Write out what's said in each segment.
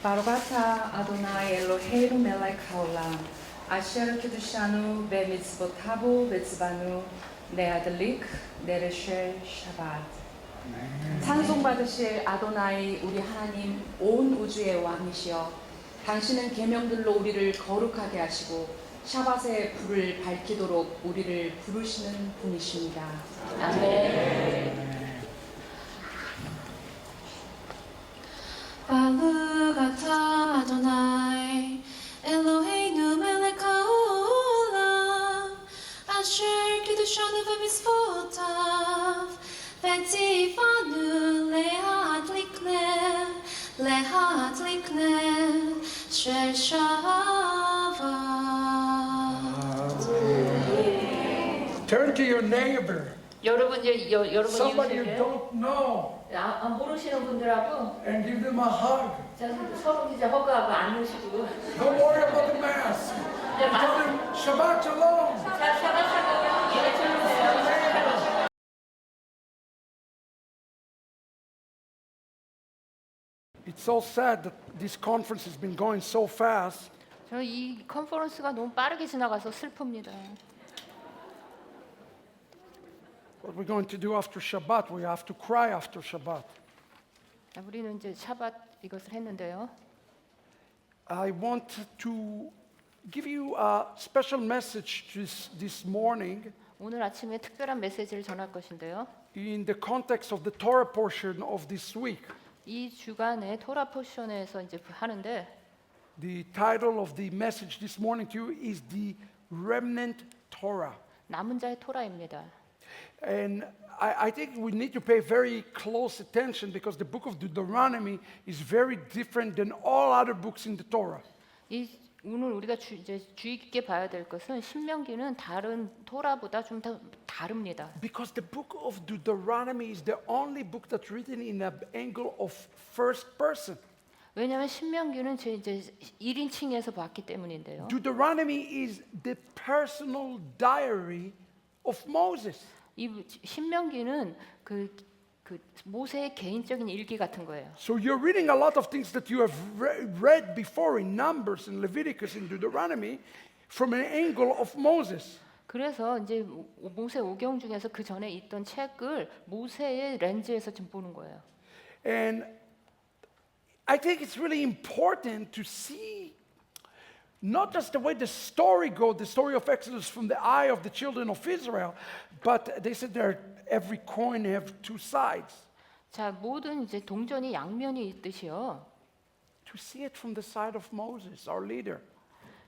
바로가타 아도나이 엘로헤이루 멜라이 카올람 아시아르 키두샤누 베미츠보타부 베츠바누 네아들릭 네르쉘 샤밧. 찬송받으실 아도나이 우리 하나님 온 우주의 왕이시여, 당신은 계명들로 우리를 거룩하게 하시고 샤밧의 불을 밝히도록 우리를 부르시는 분이십니다. 아멘. 바루가타 아도나이 엘로헤이누 멜ech haolam asher kiddushanu v'mitzvotav v'tzivanu lehat likneh shel Shabbat. Turn to your neighbor, 여러분 여러분 somebody you 이웃에게 don't know, 모르시는 분들하고 and give them a hug. 서로 이제 허그하고 안으시고 Don't worry about the mask. Tell them Shabbat Shalom. 샤바샤바가 예배드리세요. It's so sad that this conference has been going so fast. 저 이 컨퍼런스가 너무 빠르게 지나가서 슬픕니다. What we're going to do after Shabbat, we have to cry after Shabbat. 우리는 이제 샤밧 이것을 했는데요. I want to give you a special message this morning 오늘 아침에 특별한 메시지를 전할 것인데요. in the context of the Torah portion of this week. 이 주간의 토라 포션에서 이제 하는데 The title of the message this morning to you is the Remnant Torah. 남은 자의 토라입니다. And I think we need to pay very close attention because the book of Deuteronomy is very different than all other books in the Torah. 오늘 우리가 이제 주의 깊게 봐야 될 것은 신명기는 다른 토라보다 좀 더 다릅니다. Because the book of Deuteronomy is the only book that's written in an angle of first person. 왜냐하면 신명기는 이제 1인칭에서 봤기 때문인데요. Deuteronomy is the personal diary of Moses. 이 신명기는 그 모세의 개인적인 일기 같은 거예요. So you're reading a lot of things that you have read before in Numbers and Leviticus and Deuteronomy from an angle of Moses. 그래서 이제 모세 오경 중에서 그 전에 있던 책을 모세의 렌즈에서 좀 보는 거예요. And I think it's really important to see not just the way the story goes, the story of Exodus from the eye of the children of Israel, but they said every coin have two sides. 자, 모든 이제 동전이 양면이 있듯이요. To see it from the side of Moses, our leader.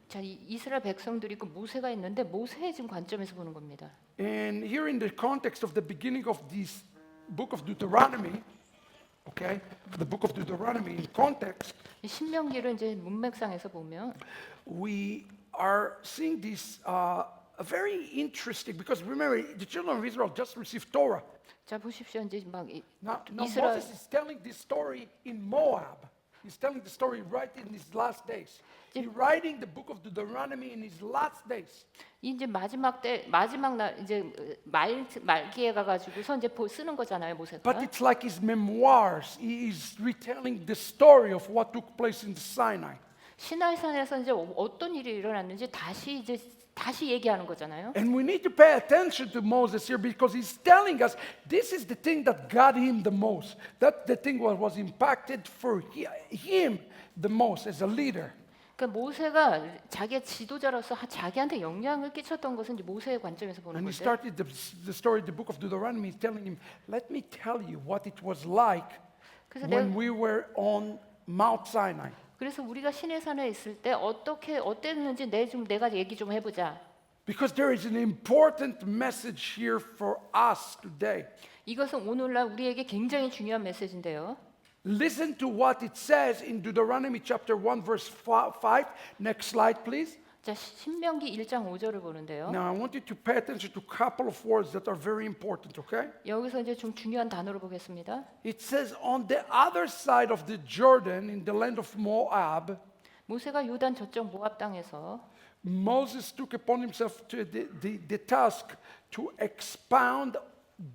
자, 이스라엘 백성들이 있고 모세가 있는데 모세의 지금 관점에서 보는 겁니다. And here in the context of the beginning of this book of Deuteronomy, okay, the book of Deuteronomy in context, 신명기를 이제 문맥상에서 보면 we are seeing this very interesting because remember the children of Israel just received Torah. 자, 보십시오. 이제 막 Now 이스라엘 Moses is telling this story in Moab. He's telling the story right in his last days. He's writing the book of Deuteronomy in his last days. 이제 마지막 날 이제 말기에 가가지고서 이제 쓰는 거잖아요, 모세가. But it's like his memoirs. He is retelling the story of what took place in Sinai. 시나이산에서 이제 어떤 일이 일어났는지 다시 얘기하는 거잖아요. And we need to pay attention to Moses here because he's telling us this is the thing that got him the most. That the thing was impacted for him the most as a leader. 그러니까 모세가 자기의 지도자로서 자기한테 영향을 끼쳤던 것은 이제 모세의 관점에서 보는 And he 건데. started the story, the book of Deuteronomy, is telling him, let me tell you what it was like 그래서 when we were on Mount Sinai. 그래서 우리가 시내산에 있을 때 어땠는지 내가 얘기 좀 해보자. Because there is an important message here for us today. 이것은 오늘날 우리에게 굉장히 중요한 메시지인데요. Listen to what it says in Deuteronomy chapter 1 verse 5. Next slide, please. 자, 신명기 1장 5절을 보는데요. Now I want you to pay attention to a couple of words that are very important, okay? 여기서 이제 좀 중요한 단어를 보겠습니다. It says on the other side of the Jordan in the land of Moab, 모세가 요단 저쪽 모압 땅에서 Moses took upon himself the task to expound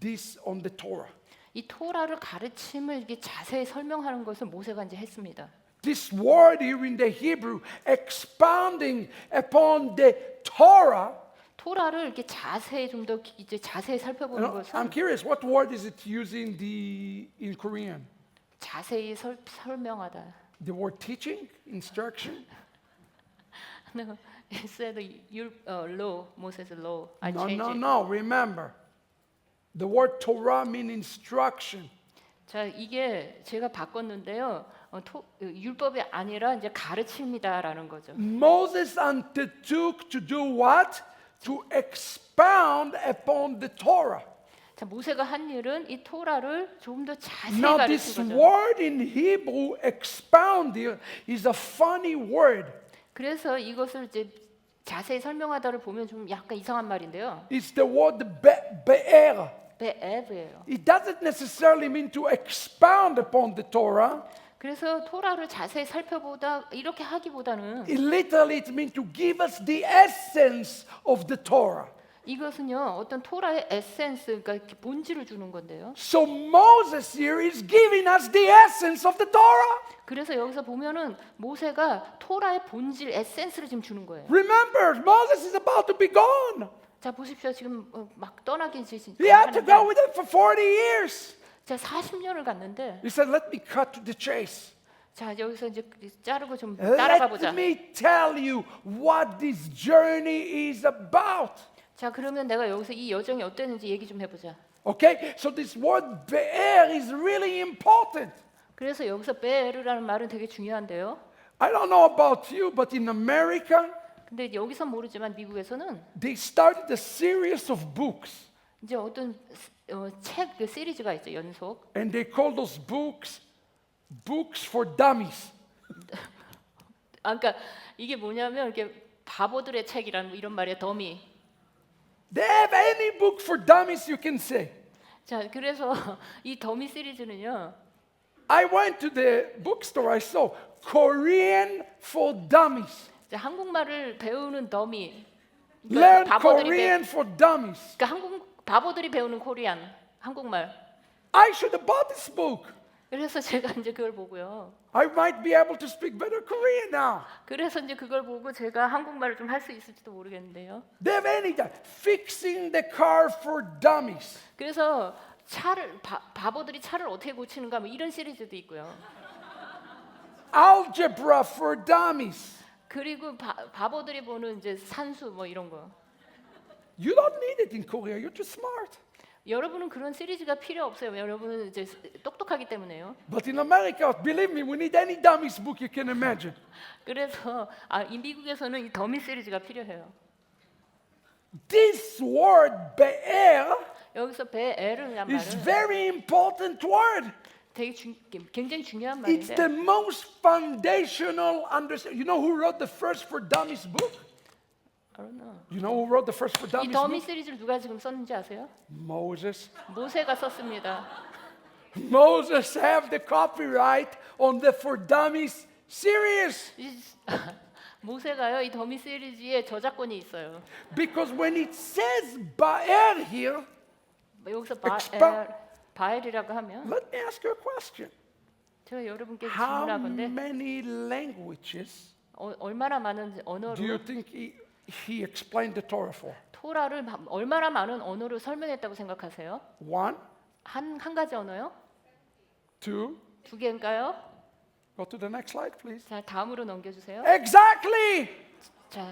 this on the Torah. 이 토라를 가르침을 이게 자세히 설명하는 것을 모세가 이제 했습니다. this word here in the Hebrew, expounding upon the Torah. 토라를 이렇게 자세히 좀 더 이제 자세히 살펴보는 I'm 것은 curious, what word is it using in Korean? 자세히 설명하다. The word teaching, instruction? No, it said law, Moses law. I No, changed no, it. no. Remember, the word Torah means instruction. 자, 이게 제가 바꿨는데요. 율법이 아니라 이제 가르침이다라는 거죠. Moses undertook to do what? To expound upon the Torah. 자, 모세가 한 일은 이 토라를 조금 더 자세히 Now, this 가르친 거죠. word in Hebrew, expound here, is a funny word. 그래서 이것을 이제 자세히 설명하다를 보면 좀 약간 이상한 말인데요. It's the word be'er. 베에브예요. It doesn't necessarily mean to expound upon the Torah. 그래서 토라를 자세히 살펴보다 이렇게 하기보다는 It literally it means to give us the essence of the Torah. 이것은요 어떤 토라의 에센스, 그러니까 이렇게 본질을 주는 건데요. So Moses here is giving us the essence of the Torah. 그래서 여기서 보면은 모세가 토라의 본질 에센스를 지금 주는 거예요. Remember, Moses is about to be gone. 자 보십시오, 지금 막 떠나기 He had to go 하는데, with them for 40 years. 자 40년을 갔는데, He said, let me cut to the chase. 자 여기서 이제 자르고 좀 따라가 보자. Let me tell you what this journey is about. 자 그러면 내가 여기서 이 여정이 어땠는지 얘기 좀 해보자. Okay, so this word be'er is really important. 그래서 여기서 베르라는 말은 되게 중요한데요. I don't know about you, but in America, 근데 여기선 모르지만 미국에서는 they started a series of books. 이제 어떤 책 그 시리즈가 있죠, 연속. And they call those books books for dummies. 아, 그러니까 이게 뭐냐면 이렇게 바보들의 책이라는 이런 말이에요, 더미. They have any book for dummies you can say. 자, 그래서 이 더미 시리즈는요. I went to the bookstore, I saw Korean for dummies. 자, 한국말을 배우는 더미. Learn 바보들이 Korean for dummies. 그러니까 바보들이 배우는 코리안, 한국말. I should have bought this book. 그래서 제가 이제 그걸 보고요. I might be able to speak better Korean now. 그래서 이제 그걸 보고 제가 한국말을 좀 할 수 있을지도 모르겠는데요. They have any fixing the car for dummies. 그래서 차를 바보들이 차를 어떻게 고치는가 뭐 이런 시리즈도 있고요. Algebra for dummies. 그리고 바보들이 보는 이제 산수 뭐 이런 거. You don't need it in Korea. You're too smart. 여러분은 그런 시리즈가 필요 없어요. 여러분은 이제 똑똑하기 때문에요. But in America, believe me, we need any dummies book you can imagine. 그래서 이 미국에서는 이 더미 시리즈가 필요해요. This word be'er 여기서 베에르란 is 말은 very important word. 되게 굉장히 중요한 It's 말인데 the most foundational understanding. You know who wrote the first for dummies book? I don't know. You know who wrote the first for 이 dummies 더미 book? 시리즈를 누가 지금 썼는지 아세요? Moses. 모세가 썼습니다. Moses have the copyright on the for dummies series. 모세가요 이 더미 시리즈에 저작권이 있어요. Because when it says be'er here, 여기서 바엘이라고 하면 let me ask you a question. 제가 여러분께 How 질문할 건데 many languages 얼마나 많은 do you 언어로 think he explained the Torah for? 토라를 얼마나 많은 언어로 설명했다고 생각하세요? One, 한 가지 언어요? two. 두 개인가요? Go to the next slide, please. 자 다음으로 넘겨주세요. Exactly. 자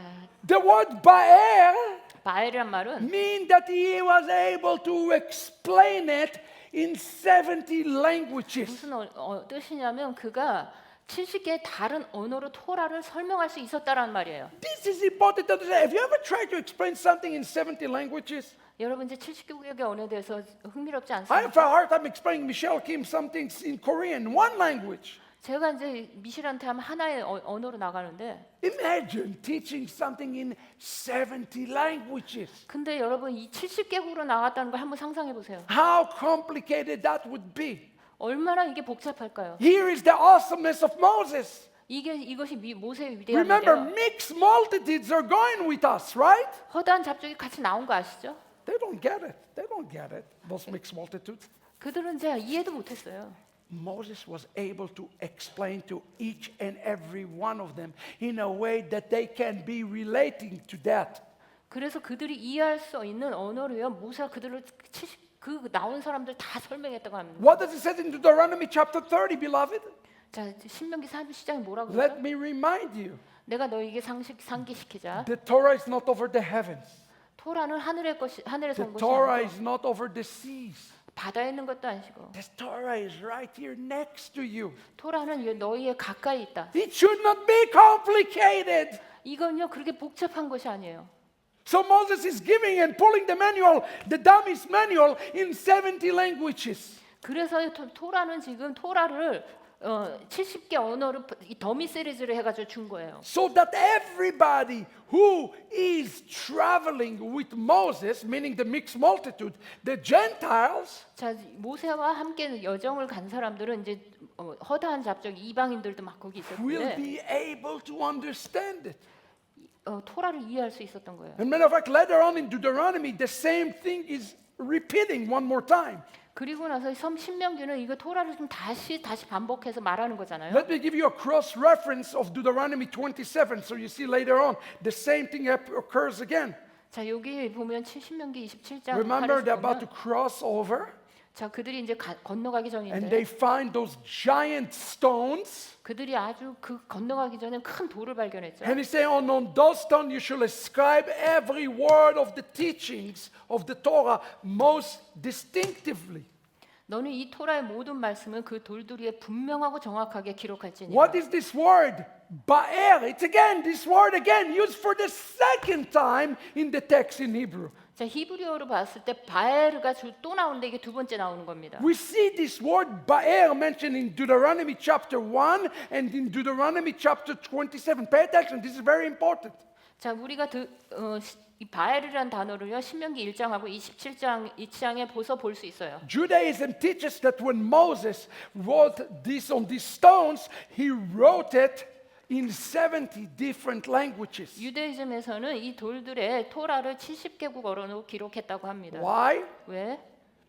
The word be'er 바엘이란 말은 means that he was able to explain it in 70 languages. 무슨 뜻이냐면 그가 70개의 다른 언어로 토라를 설명할 수 있었다라는 말이에요. This is important to understand. Have you ever tried to explain something in 70 languages? 여러분 이제 70개국의 언어에 대해서 흥미롭지 I have a 않습니까? hard time explaining Michelle Kim something in Korean, one language. 제가 이제 미실한테 하면 하나의 언어로 나가는데 Imagine teaching something in 70 languages. 근데 여러분 이 70개국으로 나갔다는 걸 한번 상상해 보세요. How complicated that would be. 얼마나 이게 복잡할까요? Here is the awesomeness of Moses. 이것이 모세의 Remember, 위대함인데요. mixed multitudes are going with us, right? 허다한 잡족이 같이 나온 거 아시죠? They don't get it. They don't get it. Those mixed multitudes. 그들은 제가 이해도 못했어요. Moses was able to explain to each and every one of them in a way that they can be relating to that. 그래서 그들이 이해할 수 있는 언어로요. 모세가 그들을 그 나온 사람들 다 설명했다고 합니다. What does it say in Deuteronomy chapter 30, beloved? 자, 신명기 30장이 뭐라고 Let 그래요? me remind you. 내가 너에게 상기시키자. The Torah is not over the heavens. 토라는 하늘에서 The 온 것이 Torah 아니고 is not over the seas. 바다에 있는 것도 아니고 The Torah is right here next to you. 토라는 너희에 가까이 있다. It should not be complicated. 이건요 그렇게 복잡한 것이 아니에요. So Moses is giving and pulling the manual, the dummy's manual, in 70 languages. 그래서 토라는 지금 토라를 70개 언어로 이 더미 시리즈를 해가지고 준 거예요. So that everybody who is traveling with Moses, meaning the mixed multitude, the Gentiles, 자 모세와 함께 여정을 간 사람들은 이제 허다한 잡적 이방인들도 막 거기 will 있었는데 be able to understand it. 토라를 이해할 수 있었던 거예요. As a matter of fact, later on in Deuteronomy, the same thing is repeating one more time. 그리고 나서 신명기는 이거 토라를 좀 다시 반복해서 말하는 거잖아요. Let me give you a cross reference of Deuteronomy 27, so you see later on the same thing occurs again. 자 여기 보면 신명기 27장 Remember, they're about to cross over, 자 그들이 이제 건너가기 and they 전인데 find those giant stones. 그들이 아주 그 건너가기 전에 큰 돌을 발견했죠. And he said, on those stones you shall ascribe every word of the teachings of the Torah most distinctively. 너는 이 토라의 모든 말씀을 그 돌들 위에 분명하고 정확하게 기록할지니라. What is this word? Ba'er. It's again, this word again, used for the second time in the text in Hebrew. 자 히브리어로 봤을 때 바에르가 또 나오는데 이게 두 번째 나오는 겁니다. We see this word Ba'er mentioned in Deuteronomy chapter 1 and in Deuteronomy chapter 27. Pay attention, this is very important. 자 우리가 이 바에르라는 단어를요 신명기 1장하고 27장 2장에 보서 볼 수 있어요. Judaism teaches that when Moses wrote this on these stones, he wrote it in 70 different languages. 유대이즘에서는 이 돌들에 토라를 70개국어로 기록했다고 합니다. Why? 왜?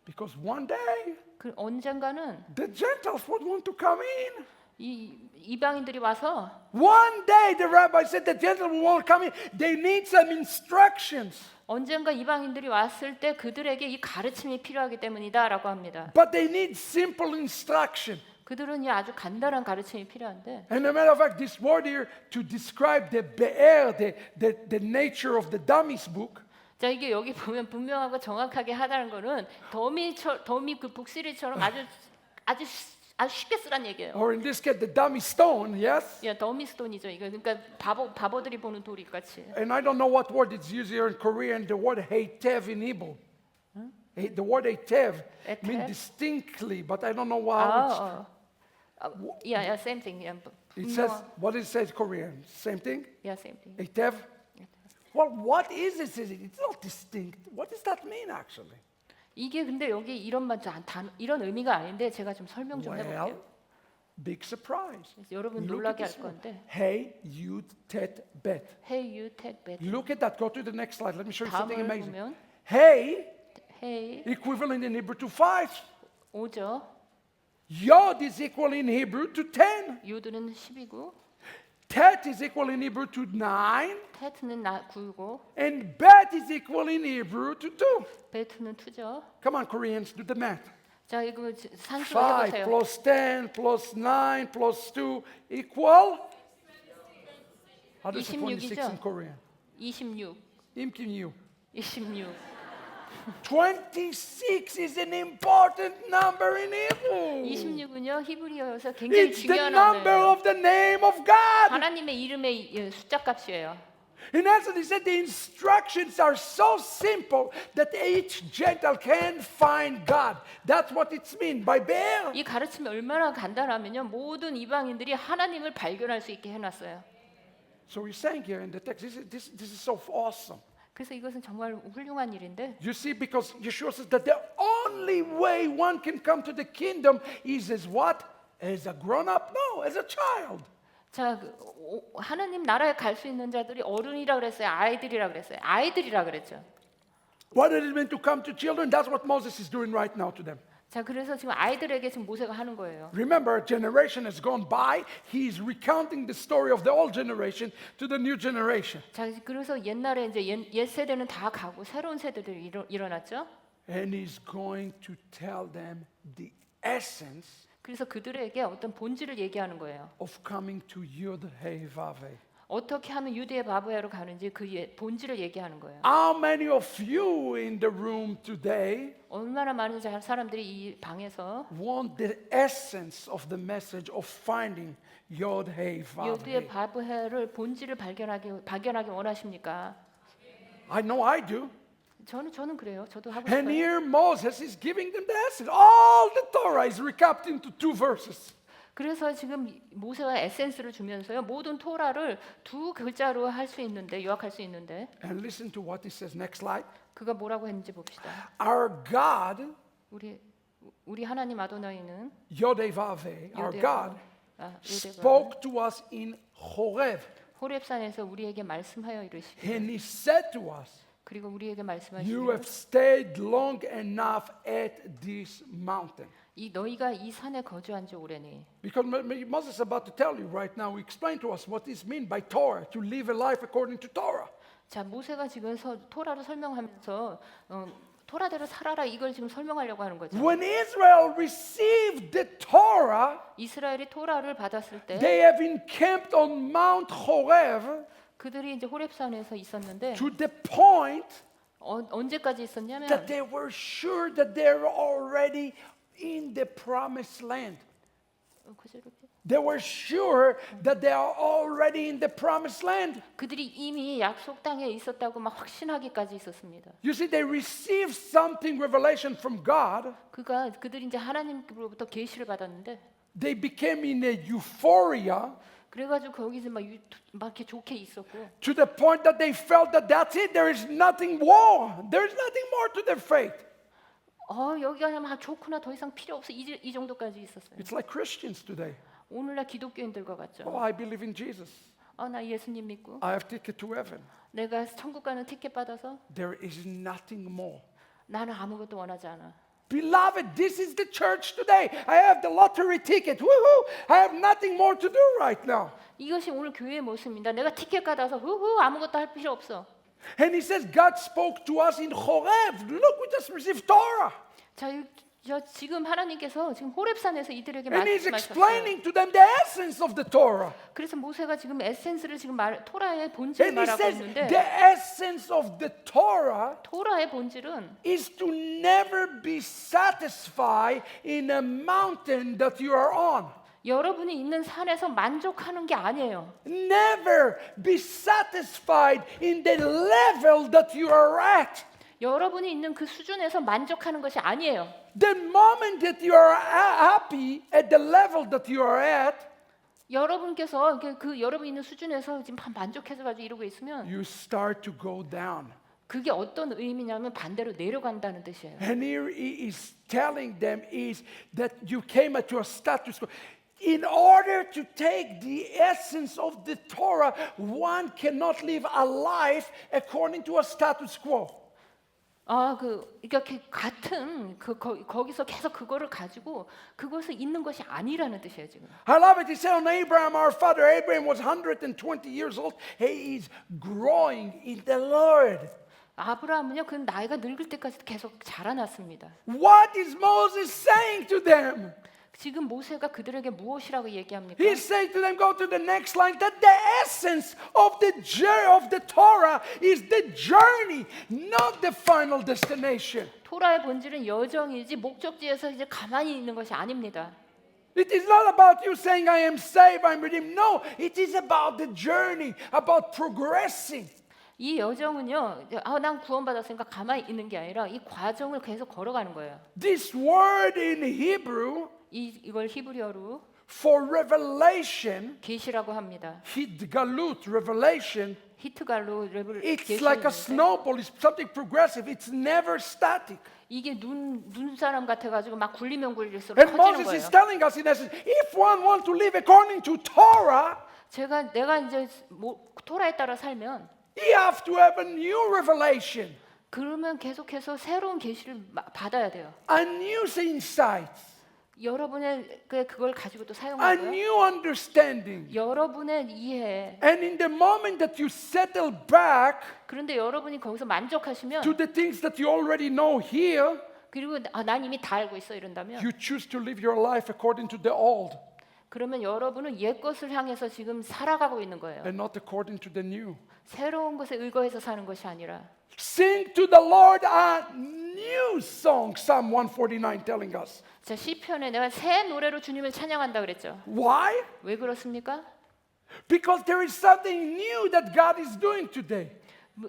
Because one day 그 언젠가는 the Gentiles would want to come in. 이 이방인들이 와서 One day the rabbi said the Gentiles will want to come in. They need some instructions. 언젠가 이방인들이 왔을 때 그들에게 이 가르침이 필요하기 때문이다라고 합니다. But they need simple instruction. 그들은 이 아주 간단한 가르침이 필요한데 And as a matter of fact, this word here to describe the be'er, the nature of the dummy's book, 자 이게 여기 보면 분명하고 정확하게 하다는 거는 더미 그 북시리처럼 아주 쉽게 쓰란 얘기예요. or in this case, the dummy stone, yes? 야 더미 스톤이죠 이거. 그러니까 바보들이 보는 돌이 같이. And I don't know what word it's used here in Korean, the word heitev in Hebrew. The word heitev means Etev? distinctly, but I don't know how yeah, same thing. Yeah, it says. What it says Korean? Same thing? yeah, same thing. Heitev? Well, what is it? It's not distinct. What does that mean, actually? 이게 근데 여기 이런 의미가 아닌데 제가 좀 설명 좀 Well, 해볼게요. big surprise. 여러분 Look at 놀라게 할 this one. 건데. Hey, Yud, Tet, Bet. Hey, you, Ted, Bet. Look at that. Go to the next slide. Let me show you something 다음을 amazing. 보면 Hey, Hey, equivalent in Hebrew to 5. 5죠. Yod is equal in Hebrew to 10. 유드는 10이고 Tet is equal in Hebrew to 9. 테트는 9고 And Bet is equal in Hebrew to 2. 베트는 2죠. Come on, Koreans, do the math. 자, 이거 산수로 5 해보세요. plus 10 plus 9 plus 2 equal? How does 26 26이죠? in Korean? 26. 임kim유. 26. 26 is an important number in Hebrew. 26은요 히브리어에서 굉장히 It's the 중요한 number 언어예요. of the name of God. 하나님의 이름의 숫자 값이에요. In essence, he said the instructions are so simple that each Gentile can find God. That's what it's mean by bear. 이 가르침이 얼마나 간단하면요 모든 이방인들이 하나님을 발견할 수 있게 해놨어요. So he's saying here in the text, this is so awesome. 그래서 이것은 정말 훌륭한 일인데 You see, because Yeshua says that the only way one can come to the kingdom is as what? As a grown-up? No, as a child. 자 하나님 나라에 갈 수 있는 자들이 어른이라 그랬어요, 아이들이라 그랬어요, 아이들이라 그랬죠. What does it mean to come to children? That's what Moses is doing right now to them. 자, 그래서 지금 아이들에게 지금 모세가 하는 거예요. Remember, a generation has gone by. He's recounting the story of the old generation to the new generation. 자, 그래서 옛날에 이제 옛 세대는 다 가고 새로운 세대들이 일어났죠. And he's going to tell them the essence 그래서 그들에게 어떤 본질을 얘기하는 거예요. of coming to Yud Hey Vav Hey. 어떻게 하면 유대의 바브야로 가는지 그 본질을 얘기하는 거예요. How many of you in the room today 얼마나 많은 사람들이 이 방에서 want the essence of the message of finding Yod Hey Vav 유대의 Hey? 바브야를 본질을 발견하기 원하십니까? I know I do. 저는 그래요. 저도 하고 And 싶어요. here Moses is giving them the essence. All the Torah is recapped into 2 verses. 그래서 지금 모세가 에센스를 주면서요. 모든 토라를 2 글자로 할 수 있는데 요약할 수 있는데 And listen to what he says. Next slide. 그가 뭐라고 했는지 봅시다. Our God, 우리 하나님 아도나이는 Yod Hey Vav Hey, our God, 유대가 spoke to us in Horeb. 호렙산에서 우리에게 말씀하여 이르시되 And he said to us, 그리고 우리에게 you 말씀하시되 have stayed long enough at this mountain. 이 너희가 이 산에 거주한 지 오래니. Because Moses is about to tell you right now, explain to us what this means by Torah, to live a life according to Torah. 자, 모세가 지금 토라를 설명하면서 토라대로 살아라 이걸 지금 설명하려고 하는 거죠. When Israel received the Torah, 이스라엘이 토라를 받았을 때 they have encamped on Mount Horeb 그들이 이제 호렙산에서 있었는데 to the point 언제까지 있었냐면 that they were sure that they're already in the promised land. They were sure that they are already in the promised land. 그들이 이미 약속 땅에 있었다고 막 확신하기까지 있었습니다. You see, they received something, revelation from God. 그들이 이제 하나님으로부터 계시를 받았는데 They became in a euphoria 그래가지고 거기서 막 이렇게 좋게 있었고 to the point that they felt that that's it. There is nothing more. There is nothing more to their faith. 여기가 막 좋구나 더 이상 필요 없어 이 정도까지 있었어요. It's like Christians today. 오늘날 기독교인들과 같죠. Oh, I believe in Jesus. 나 예수님 믿고 I have ticket to heaven. 내가 천국 가는 티켓 받아서 There is nothing more. 나는 아무것도 원하지 않아. Beloved, this is the church today. I have the lottery ticket. Woohoo! I have nothing more to do right now. 이것이 오늘 교회의 모습입니다. 내가 티켓 받아서 후후 아무것도 할 필요 없어. And he says, God spoke to us in Horeb. Look, we just received Torah. 자, 지금 하나님께서 지금 호렙산에서 이들에게 And he's 말씀하셨어요. explaining to them the essence of the Torah. 그래서 모세가 지금 에센스를 지금 토라의 본질을 And he 말하고 says, 있는데 the essence of the Torah 토라의 본질은 is to never be satisfied in a mountain that you are on. 여러분이 있는 산에서 만족하는 게 아니에요. Never be satisfied in the level that you are at. 여러분이 있는 그 수준에서 만족하는 것이 아니에요. The moment that you are happy at the level that you are at, 여러분께서 그 여러분 있는 수준에서 지금 만족해서 가지고 이러고 있으면 you start to go down. 그게 어떤 의미냐면 반대로 내려간다는 뜻이에요. And here he is telling them is that you came at your status quo. In order to take the essence of the Torah, one cannot live a life according to a status quo. 그러니까 같은 거기서 계속 그거를 가지고 그것을 있는 것이 아니라는 뜻이에요 지금. I love it. He said on Abraham, our father Abraham was 120 years old. He is growing in the Lord. 아브라함은요, 그 나이가 늙을 때까지 계속 자라났습니다. What is Moses saying to them? 지금 모세가 그들에게 무엇이라고 얘기합니까? He's saying to them, go to the next line, that the essence of the Torah is the journey, not the final destination. 토라의 본질은 여정이지 목적지에서 이제 가만히 있는 것이 아닙니다. It is not about you saying, I am saved, I'm redeemed. No, it is about the journey, about progressing. 이 여정은요, 난 구원받았으니까 가만히 있는 게 아니라 이 과정을 계속 걸어가는 거예요. This word in Hebrew 이걸 히브리어로 for revelation, 계시라고 합니다. Hitgalut, revelation, 히트갈로 it's like a snowball, it's something progressive, it's never static. 이게 눈사람 같아가지고 막 굴리면 굴릴수록 And 커지는 Moses is 거예요. telling us in essence, if one wants to live according to Torah, 내가 이제 토라에 따라 살면 you have to have a new revelation. 그러면 계속해서 새로운 계시를 받아야 돼요. a new insight, 여러분의 그걸 가지고 또 a 사용하고요. new understanding. 여러분의 이해. And in the moment that you settle back 그런데 여러분이 거기서 만족하시면 to the things that you already know here, 그리고 난 이미 다 알고 있어 이런다면 you choose to live your life according to the old 그러면 여러분은 옛 것을 향해서 지금 살아가고 있는 거예요. and not according to the new. 새로운 것에 의거해서 사는 것이 아니라 Sing to the Lord a new song, Psalm 149 telling us. 자, 시편에 내가 새 노래로 주님을 찬양한다 그랬죠. Why? 왜 그렇습니까? Because there is something new that God is doing today.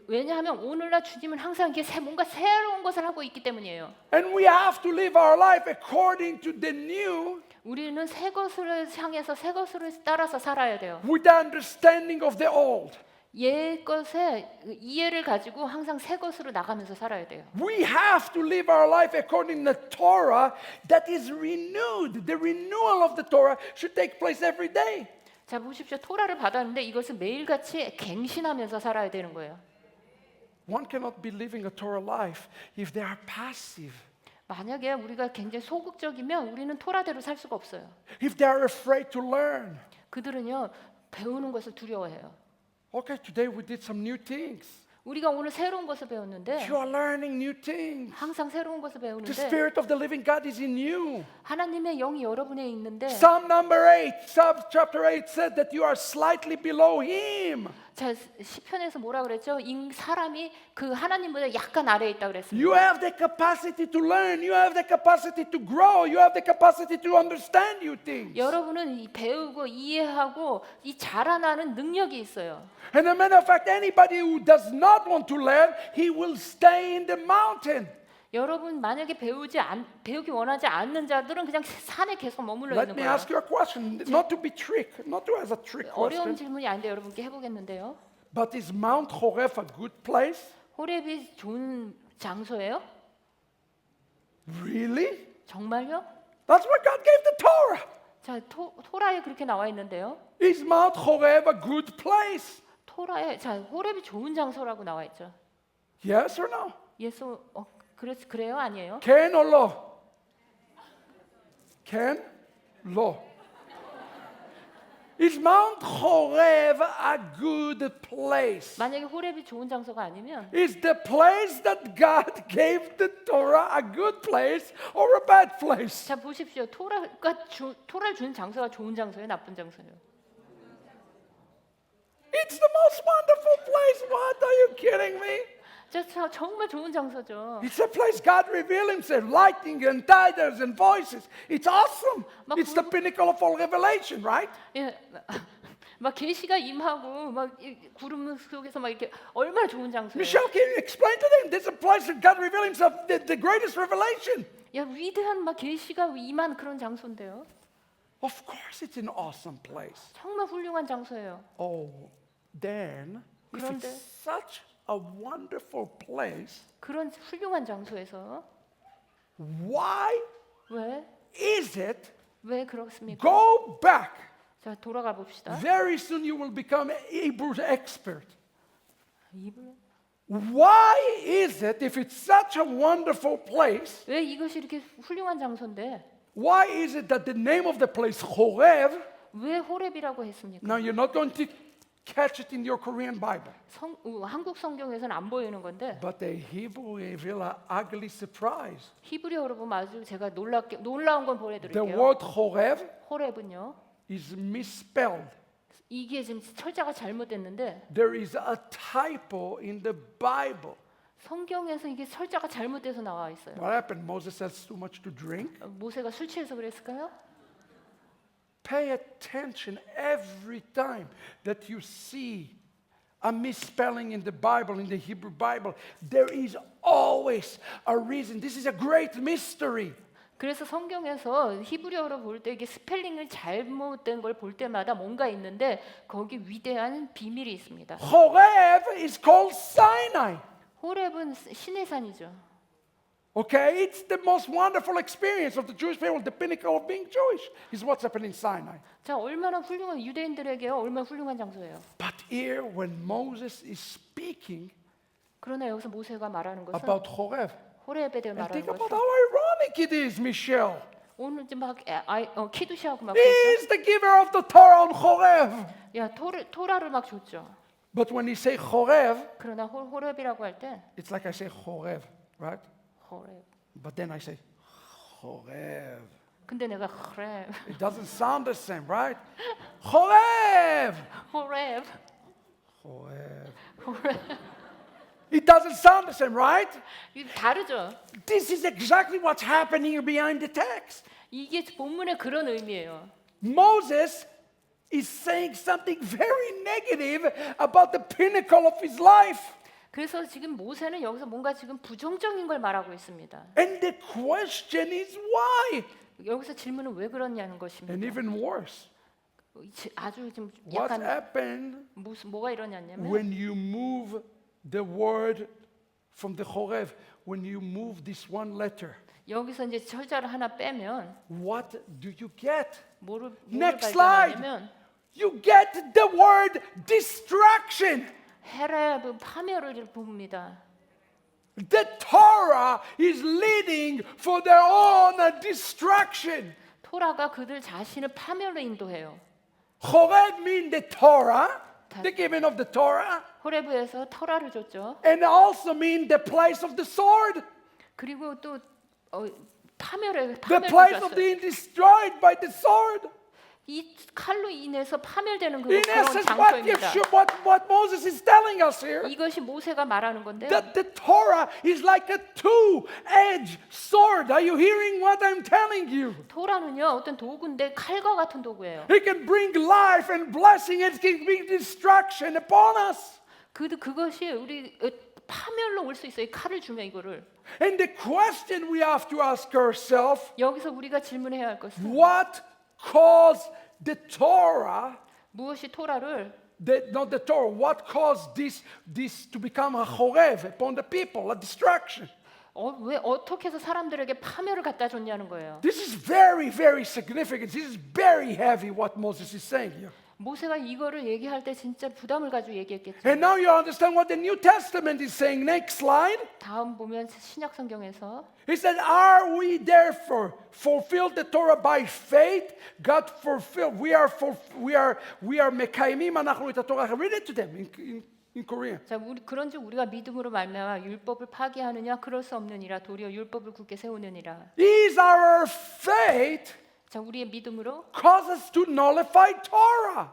왜냐하면 오늘날 주님은 항상 이게 뭔가 새로운 것을 하고 있기 때문이에요. And we have to live our life according to the new 우리는 새 것을 향해서 새 것을 따라서 살아야 돼요. with the understanding of the old. 옛 것에 이해를 가지고 항상 새 것으로 나가면서 살아야 돼요. We have to live our life according to the Torah that is renewed. The renewal of the Torah should take place every day. 자, 보십시오. 토라를 받았는데 이것을 매일같이 갱신하면서 살아야 되는 거예요. One cannot be living a Torah life if they are passive, 만약에 우리가 굉장히 소극적이면 우리는 토라대로 살 수가 없어요. if they are afraid to learn. 그들은요, 배우는 것을 두려워해요. Okay, today we did some new things. 우리가 오늘 새로운 것을 배웠는데 You are learning new things. 항상 새로운 것을 The 배우는데 Spirit of the living God is in you. 하나님의 영이 여러분에 있는데 Psalm number 8, Psalm chapter 8 said that you are slightly below Him. 자, 시편에서 뭐라 그랬죠? 사람이 그 하나님보다 약간 아래에 있다 그랬습니다. You have the capacity to learn. You have the capacity to grow. You have the capacity to understand new things. 여러분은 배우고 이해하고 이 자라나는 능력이 있어요. And a matter of fact, anybody who does not want to learn, he will stay in the mountain. 여러분 만약에 배우기 원하지 않는 자들은 그냥 산에 계속 머물러 Let 있는 me 거예요. ask you a question, not to be tricked, not to ask a trick 어려운 question. 질문이 아닌데 여러분께 해보겠는데요. But is Mount Horeb a good place? 호렙이 좋은 장소예요? Really? 정말요? That's why God gave the Torah. 자, 토라에 그렇게 나와 있는데요. Is Mount Horeb a good place? 토라에 자, 호렙이 좋은 장소라고 나와 있죠. Yes or no? 예수 그래요? 아니에요? Ken or lo? Ken? Lo. Is Mount Horeb a good place? 만약에 호렙이 좋은 장소가 아니면 Is the place that God gave the Torah a good place or a bad place? 자, 보십시오. 토라를 준 장소가 좋은 장소예요, 나쁜 장소예요? It's the most wonderful place. What? Are you kidding me? 자, 정말 좋은 장소죠. It's a place God revealed Himself, lighting and tithers and voices. It's awesome. It's the pinnacle of all revelation, right? 예, 막 계시가 임하고 막 구름 속에서 막 이렇게 얼마나 좋은 장소예요. Michelle, can you explain to them? There's a place that God revealed Himself, the greatest revelation. 야, 위대한 막 계시가 임한 그런 장소인데요. Of course, it's an awesome place. 정말 훌륭한 장소예요. Oh, then, if 그런데- it's such a wonderful place, 그런 훌륭한 장소에서 why 왜 is it? 그렇습니까? Go back. 자, 돌아가 봅시다. Very soon you will become a Hebrew expert. 이불- Why is it, if it's such a wonderful place, 왜 이것이 이렇게 훌륭한 장소인데 why is it that the name of the place, Horeb, 왜 호렙이라고 했습니까? now you're not going to catch it in your Korean Bible, 한국 성경에서는 안 보이는 건데 but the Hebrew reveal an ugly surprise. 히브리어로 보면 아주 제가 놀라운 건 The 보여드릴게요. word Horeb 호렙은요. is misspelled. 이게 지금 철자가 잘못됐는데 There is a typo in the Bible. 성경에서 이게 철자가 잘못돼서 나와 있어요. What happened? Moses has too much to drink? 모세가 술 취해서 그랬을까요? Pay attention every time that you see a misspelling in the Bible, in the Hebrew Bible. There is always a reason. This is a great mystery. 그래서 성경에서 히브리어로 볼 때 이게 스펠링을 잘못된 걸 볼 때마다 뭔가 있는데 거기 위대한 비밀이 있습니다. Horeb is called Sinai. 호렙은 신의 산이죠. Okay, it's the most wonderful experience of the Jewish people. The pinnacle of being Jewish is what's happening in Sinai. 자, 얼마나 훌륭한 유대인들에게요. 얼마나 훌륭한 장소예요. But here, when Moses is speaking, 그러나 여기서 모세가 말하는 것은 about Horeb. 호렙에 대해 And 말하는 think about 것은 how ironic it is, Michelle. 오늘 이제 막 키두시하고 막 He 그랬죠. is the giver of the Torah on Horeb. 야 토라를 막 줬죠. But when you say Horeb, 그러나 호렙이라고 할 때 it's like I say Horeb, right? 호렙. But then I say Horeb. 근데 내가 호렙 It doesn't sound the same, right? Horeb. 호렙 Horeb. It doesn't sound the same, right? 이게 다르죠. This is exactly what's happening here behind the text. 이게 본문의 그런 의미예요. Moses is saying something very negative about the pinnacle of his life. 그래서 지금 모세는 여기서 뭔가 지금 부정적인 걸 말하고 있습니다. And the question is why? 여기서 질문은 왜 그러냐는 And 것입니다. even worse, 아주 좀 what 약간 happened 뭐가 일어났냐면 when you move the word from the Horeb, when you move this one letter? 여기서 이제 철자를 하나 빼면 What do you get? 뭐를 Next slide. 발견하냐면 You get the word distraction. 헤레브 파멸을 봅니다. The Torah is leading for their own distraction. 토라가 그들 자신을 파멸로 인도해요. Horeb means the Torah, the giving of the Torah, 호레브에서 토라를 줬죠. and also mean the place of the sword, 그리고 또 파멸을 the place of 줬어요. being destroyed by the sword. 이 칼로 인해서 파멸되는 In 그런 essence, 장소입니다. what Moses is telling us here, 이것이 모세가 말하는 건데요. that the Torah is like a two-edged sword. Are you hearing what I'm telling you? 토라는요 어떤 도구인데 칼과 같은 도구예요. It can bring life and blessing. It can bring destruction upon us. 그것이 우리 파멸로 올 수 있어요. 이 칼을 주면 이거를. And the question we have to ask ourselves, 여기서 우리가 질문해야 할 것은 what caused the Torah, 무엇이 토라를 not the Torah, what caused this to become a Horeb upon the people, a distraction? 왜 어떻게 해서 사람들에게 파멸을 갖다 줬냐는 거예요. This is very, very significant. This is very heavy what Moses is saying here. 모세가 이거를 얘기할 때 진짜 부담을 가지고 얘기했겠죠. And now you understand what the New Testament is saying. Next slide. 다음 보면 신약 성경에서 He said, are we therefore fulfilled the Torah by faith? God fulfilled. We are mekaimim anachnu et Torah. Read it to them in Korean. 자, 그런즉 우리가 믿음으로 말미암아 율법을 파기하느냐 그럴 수 없느니라 도리어 율법을 굳게 세우느니라. Is our faith 자, 우리의 믿음으로 cause us to nullify Torah?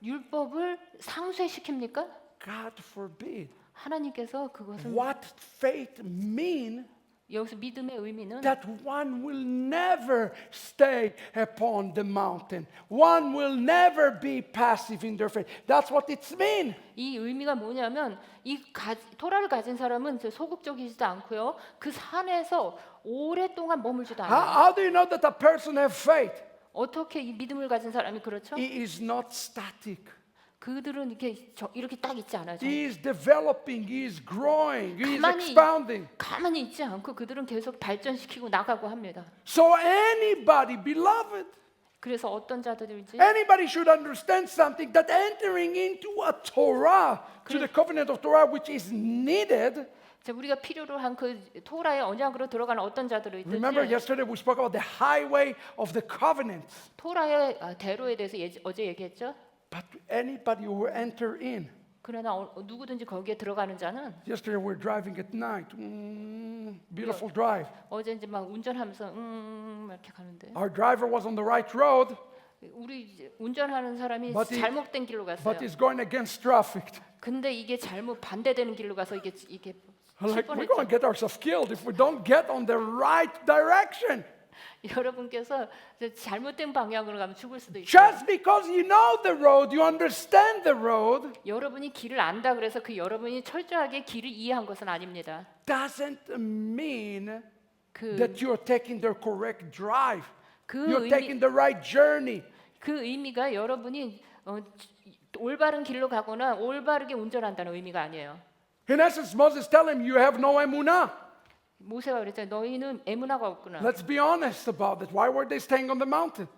율법을 상쇄시킵니까? God forbid. 하나님께서 그것은 What faith mean? 여기서 믿음의 의미는 That one will never stay upon the mountain. One will never be passive in their faith. That's what it means. 이 의미가 뭐냐면 토라를 가진 사람은 소극적이지도 않고요. 그 산에서 오랫동안 머물지도 않아요. How do you know that a person has faith? 어떻게 이 믿음을 가진 사람이 그렇죠? He is not static. 그들은 이렇게 딱 있지 않아요. He is developing, he is growing, he is 가만히- expounding. 가만히 있지 않고 그들은 계속 발전시키고 나가고 합니다. So anybody, beloved, 그래서 어떤 자들일지 anybody should understand something that entering into a Torah, to the covenant of Torah, which is needed. 자, 우리가 필요로 한 그 토라의 언약으로 들어가는 어떤 자들이 Remember 있든지 yesterday we spoke about the highway of the covenant. 토라의 대로에 대해서 어제 얘기했죠. But anybody who will enter in. 그러나 누구든지 거기에 들어가는 자는 Yesterday we were driving at night. Beautiful drive. 어제 이제 막 운전하면서 이렇게 가는데 Our driver was on the right road, 우리 이제 운전하는 사람이 But he- 잘못된 길로 갔어요. but he's going against traffic. 근데 이게 잘못 반대되는 길로 가서 이게 Like we're going to 뻔했죠. get ourselves killed if we don't get on the right direction. 여러분께서 잘못된 방향으로 가면 죽을 수도 있어요. Just because you know the road, you understand the road, 여러분이 길을 안다 그래서 여러분이 철저하게 길을 이해한 것은 아닙니다. doesn't mean 그, that you're taking the correct drive. 그 You're taking the right journey. 그 의미가 여러분이 올바른 길로 가거나 올바르게 운전한다는 의미가 아니에요. In essence, Moses tell him, you have no emunah. 모세가 그랬잖아요. 너희는 에무나가 없구나. Let's be honest about it. Why were they staying on the mountain?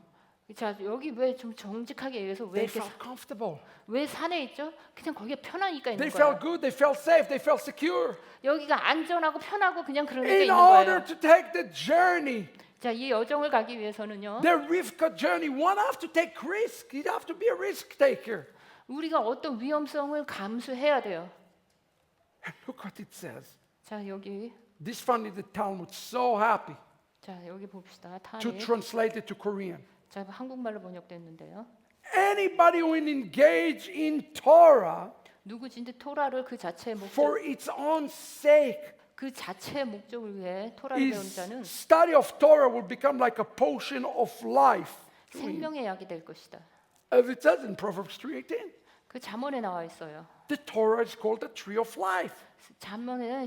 자, 여기 왜 좀 정직하게 얘기해서 왜 They 이렇게 felt comfortable. 왜 산에 있죠? 그냥 거기에 편하니까 They 있는 거예요. felt good. They felt safe. They felt secure. 여기가 안전하고 편하고 그냥 그러니까 In 있는 order 거예요. to take the journey, 자, 이 여정을 가기 위해서는요. the Rivka journey, one have to take risk. You have to be a risk taker. 우리가 어떤 위험성을 감수해야 돼요. Look what it says. 자, 여기 This found in the Talmud. So happy 자, 여기 봅시다. to 타리. translate it to Korean. 자, 한국말로 번역됐는데요. Anybody who engage in Torah 누구든지 토라를 그 자체의 for 목적, its own sake, 그 자체의 목적을 위해 토라를 배운 is 자는 study of Torah will become like a potion of life. 생명의 약이 될 것이다. As it says in Proverbs 3:18. 그 잠언에 나와 있어요. The Torah is called the tree of life. 잠언에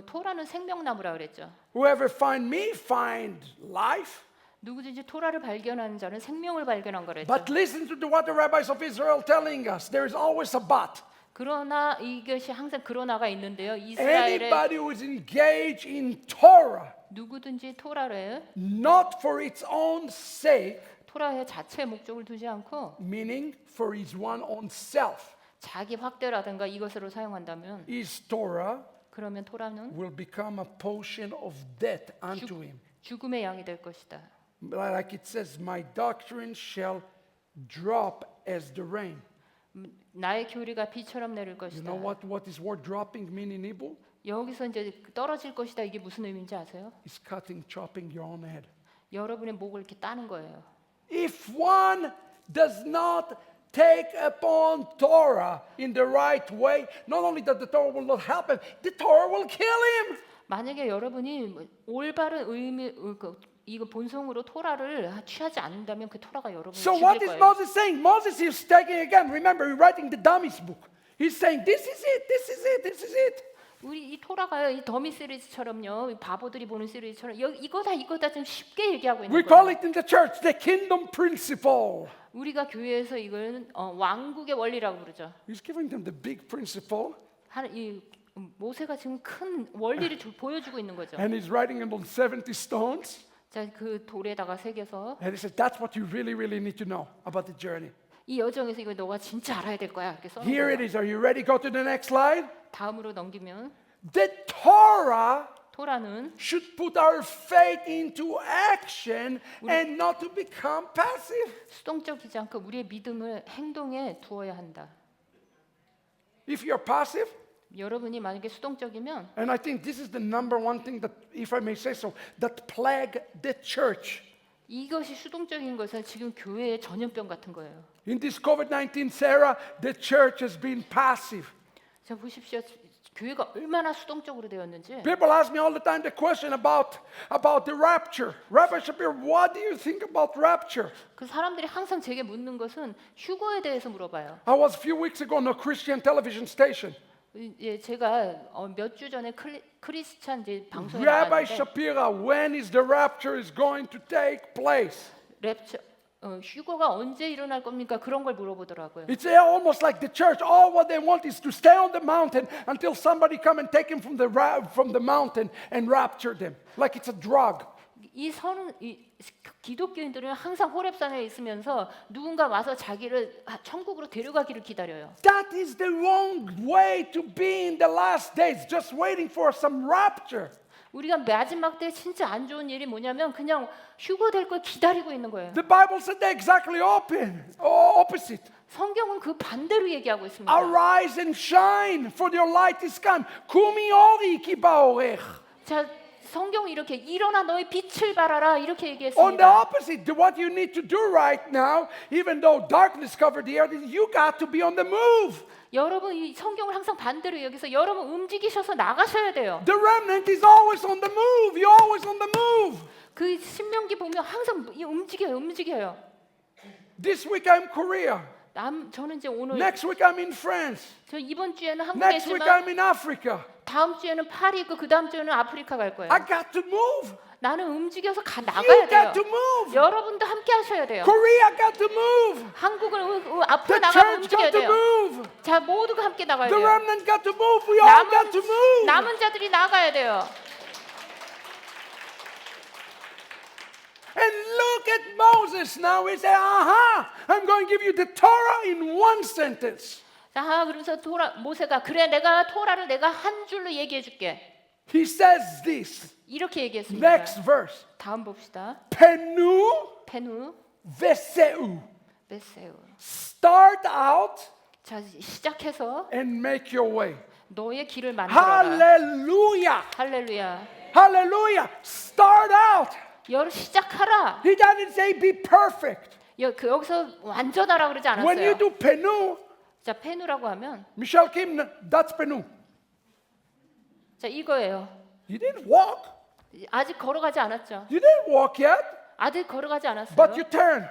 토라는 생명나무라 그랬죠. Whoever find me find life. 누구든지 토라를 발견하는 자는 생명을 발견한 거랬죠. But listen to what the rabbis of Israel telling us. There is always a but. 그러나 이것이 항상 그러나가 있는데요. 이스라엘의 Anybody who is engaged in Torah, 누구든지 토라를 not for its own sake, 토라의 자체의 목적을 두지 않고 meaning for his one own self, 자기 확대라든가 이것으로 사용한다면 his Torah 그러면 토라는 will become a potion of death unto him. 죽음의 양이 될 것이다. Like it says, my doctrine shall drop as the rain. 나의 교리가 비처럼 내릴 You 것이다. know what this word dropping mean in Hebrew? 여기서 이제 떨어질 것이다. 이게 무슨 의미인지 아세요? It's cutting, chopping your own head. 여러분의 목을 이렇게 따는 거예요. If one does not take upon Torah in the right way, not only that the Torah will not help him, the Torah will kill him. 만약에 여러분이 올바른 의미 이거 본성으로 토라를 취하지 않는다면 그 토라가 여러분을 So 죽일 what is 거예요. Moses saying? Moses is taking again. Remember, he's writing the dummies book. He's saying, this is it, this is it, this is it. 우리 이 토라가요, 이 더미 시리즈처럼요, 이 바보들이 보는 시리즈처럼 이거다 좀 쉽게 얘기하고 있는 We call 거예요. it in the church the kingdom principle. 우리가 교회에서 이걸 왕국의 원리라고 부르죠. He's giving them the big principle, 이 모세가 지금 큰 원리를 보여주고 있는 거죠. and he's writing it on 70 stones. 자, 그 돌에다가 새겨서 And he said, that's what you really, really need to know about the journey. 이 여정에서 이거 너가 진짜 알아야 될 거야. 이렇게 써놓은 Here it 거예요. is. Are you ready? Go to the next slide. 다음으로 넘기면 The Torah 토라는 should put our faith into action and not to become passive. 수동적이지 않고 우리의 믿음을 행동에 두어야 한다. If you're passive, 여러분이 만약에 수동적이면 and I think this is the number one thing that, if I may say so, that plague the church. 이것이 수동적인 것은 지금 교회의 전염병 같은 거예요. In this COVID-19 era, the church has been passive. 자, 보십시오. 교회가 얼마나 수동적으로 되었는지. People ask me all the time the question about the rapture. Rabbi Shapir, what do you think about rapture? 그 사람들이 항상 제게 묻는 것은 휴거에 대해서 물어봐요. I was a few weeks ago on a Christian television station. 예, 제가 몇 주 전에 크리스찬 이제 방송에 Rabbi 나갔는데 Shapira, when is the rapture is going to take place? 랩처 휴거가 언제 일어날 겁니까? 그런 걸 물어보더라고요. It's almost like the church. All what they want is to stay on the mountain until somebody come and take him from the mountain and rapture them, like it's a drug. 이 기독교인들은 항상 호렙산에 있으면서 누군가 와서 자기를 천국으로 데려가기를 기다려요. That is the wrong way to be in the last days, just waiting for some rapture. 우리가 마지막 때 진짜 안 좋은 일이 뭐냐면 그냥 휴거될 걸 기다리고 있는 거예요. The Bible said the exactly opposite. 성경은 그 반대로 얘기하고 있습니다. Arise and shine, for your light is come. Kumi ori ki baorech. 자, 성경은 이렇게 일어나 너의 빛을 발하라 이렇게 On the 얘기했습니다. opposite, what you need to do right now, even though darkness covered the earth, you got to be on the move. 여러분 이 성경을 항상 반대로 여기서 여러분 움직이셔서 나가셔야 돼요. The remnant is always on the move. You're always on the move. 그 신명기 보면 항상 움직여요. This week I'm Korea. 저는 이제 오늘 Next week I'm in France. 저 이번 주에는 한국에 Next week 있지만 I'm in Africa. 다음 주에는 파리 있고 그 다음 주에는 아프리카 갈 거예요. I got to move. 나는 움직여서 You 나가야 got to 돼요. move. 여러분도 함께 하셔야 돼요. Korea got to move. The 한국을 앞으로 나가고 church 움직여야 got to 돼요. move. 자, 모두가 함께 나가야 The 돼요. remnant got to move. We all got to move. 남은 자들이 나가야 돼요. And look at Moses now. He said, I'm going to give you the Torah in one sentence. 자, 그러면서 모세가 그래 내가 토라를 내가 한 줄로 얘기해 줄게. He says this. 이렇게 얘기했습니다. Next verse. 다음 봅시다. Penu 페누 veseu. 베세우. Start out 자, 시작해서 and make your way. 너의 길을 만들어라. Hallelujah. 할렐루야. Hallelujah. Start out. 시작하라. He doesn't say be perfect. 여기서 완전하라 그러지 When you 않았어요. do penu, 자, 페누라고 하면 Michelle Kim, that's penu. 자, 이거예요. You didn't walk. 아직 걸어가지 않았죠. You didn't walk yet, 아직 걸어가지 않았어요. but you turn.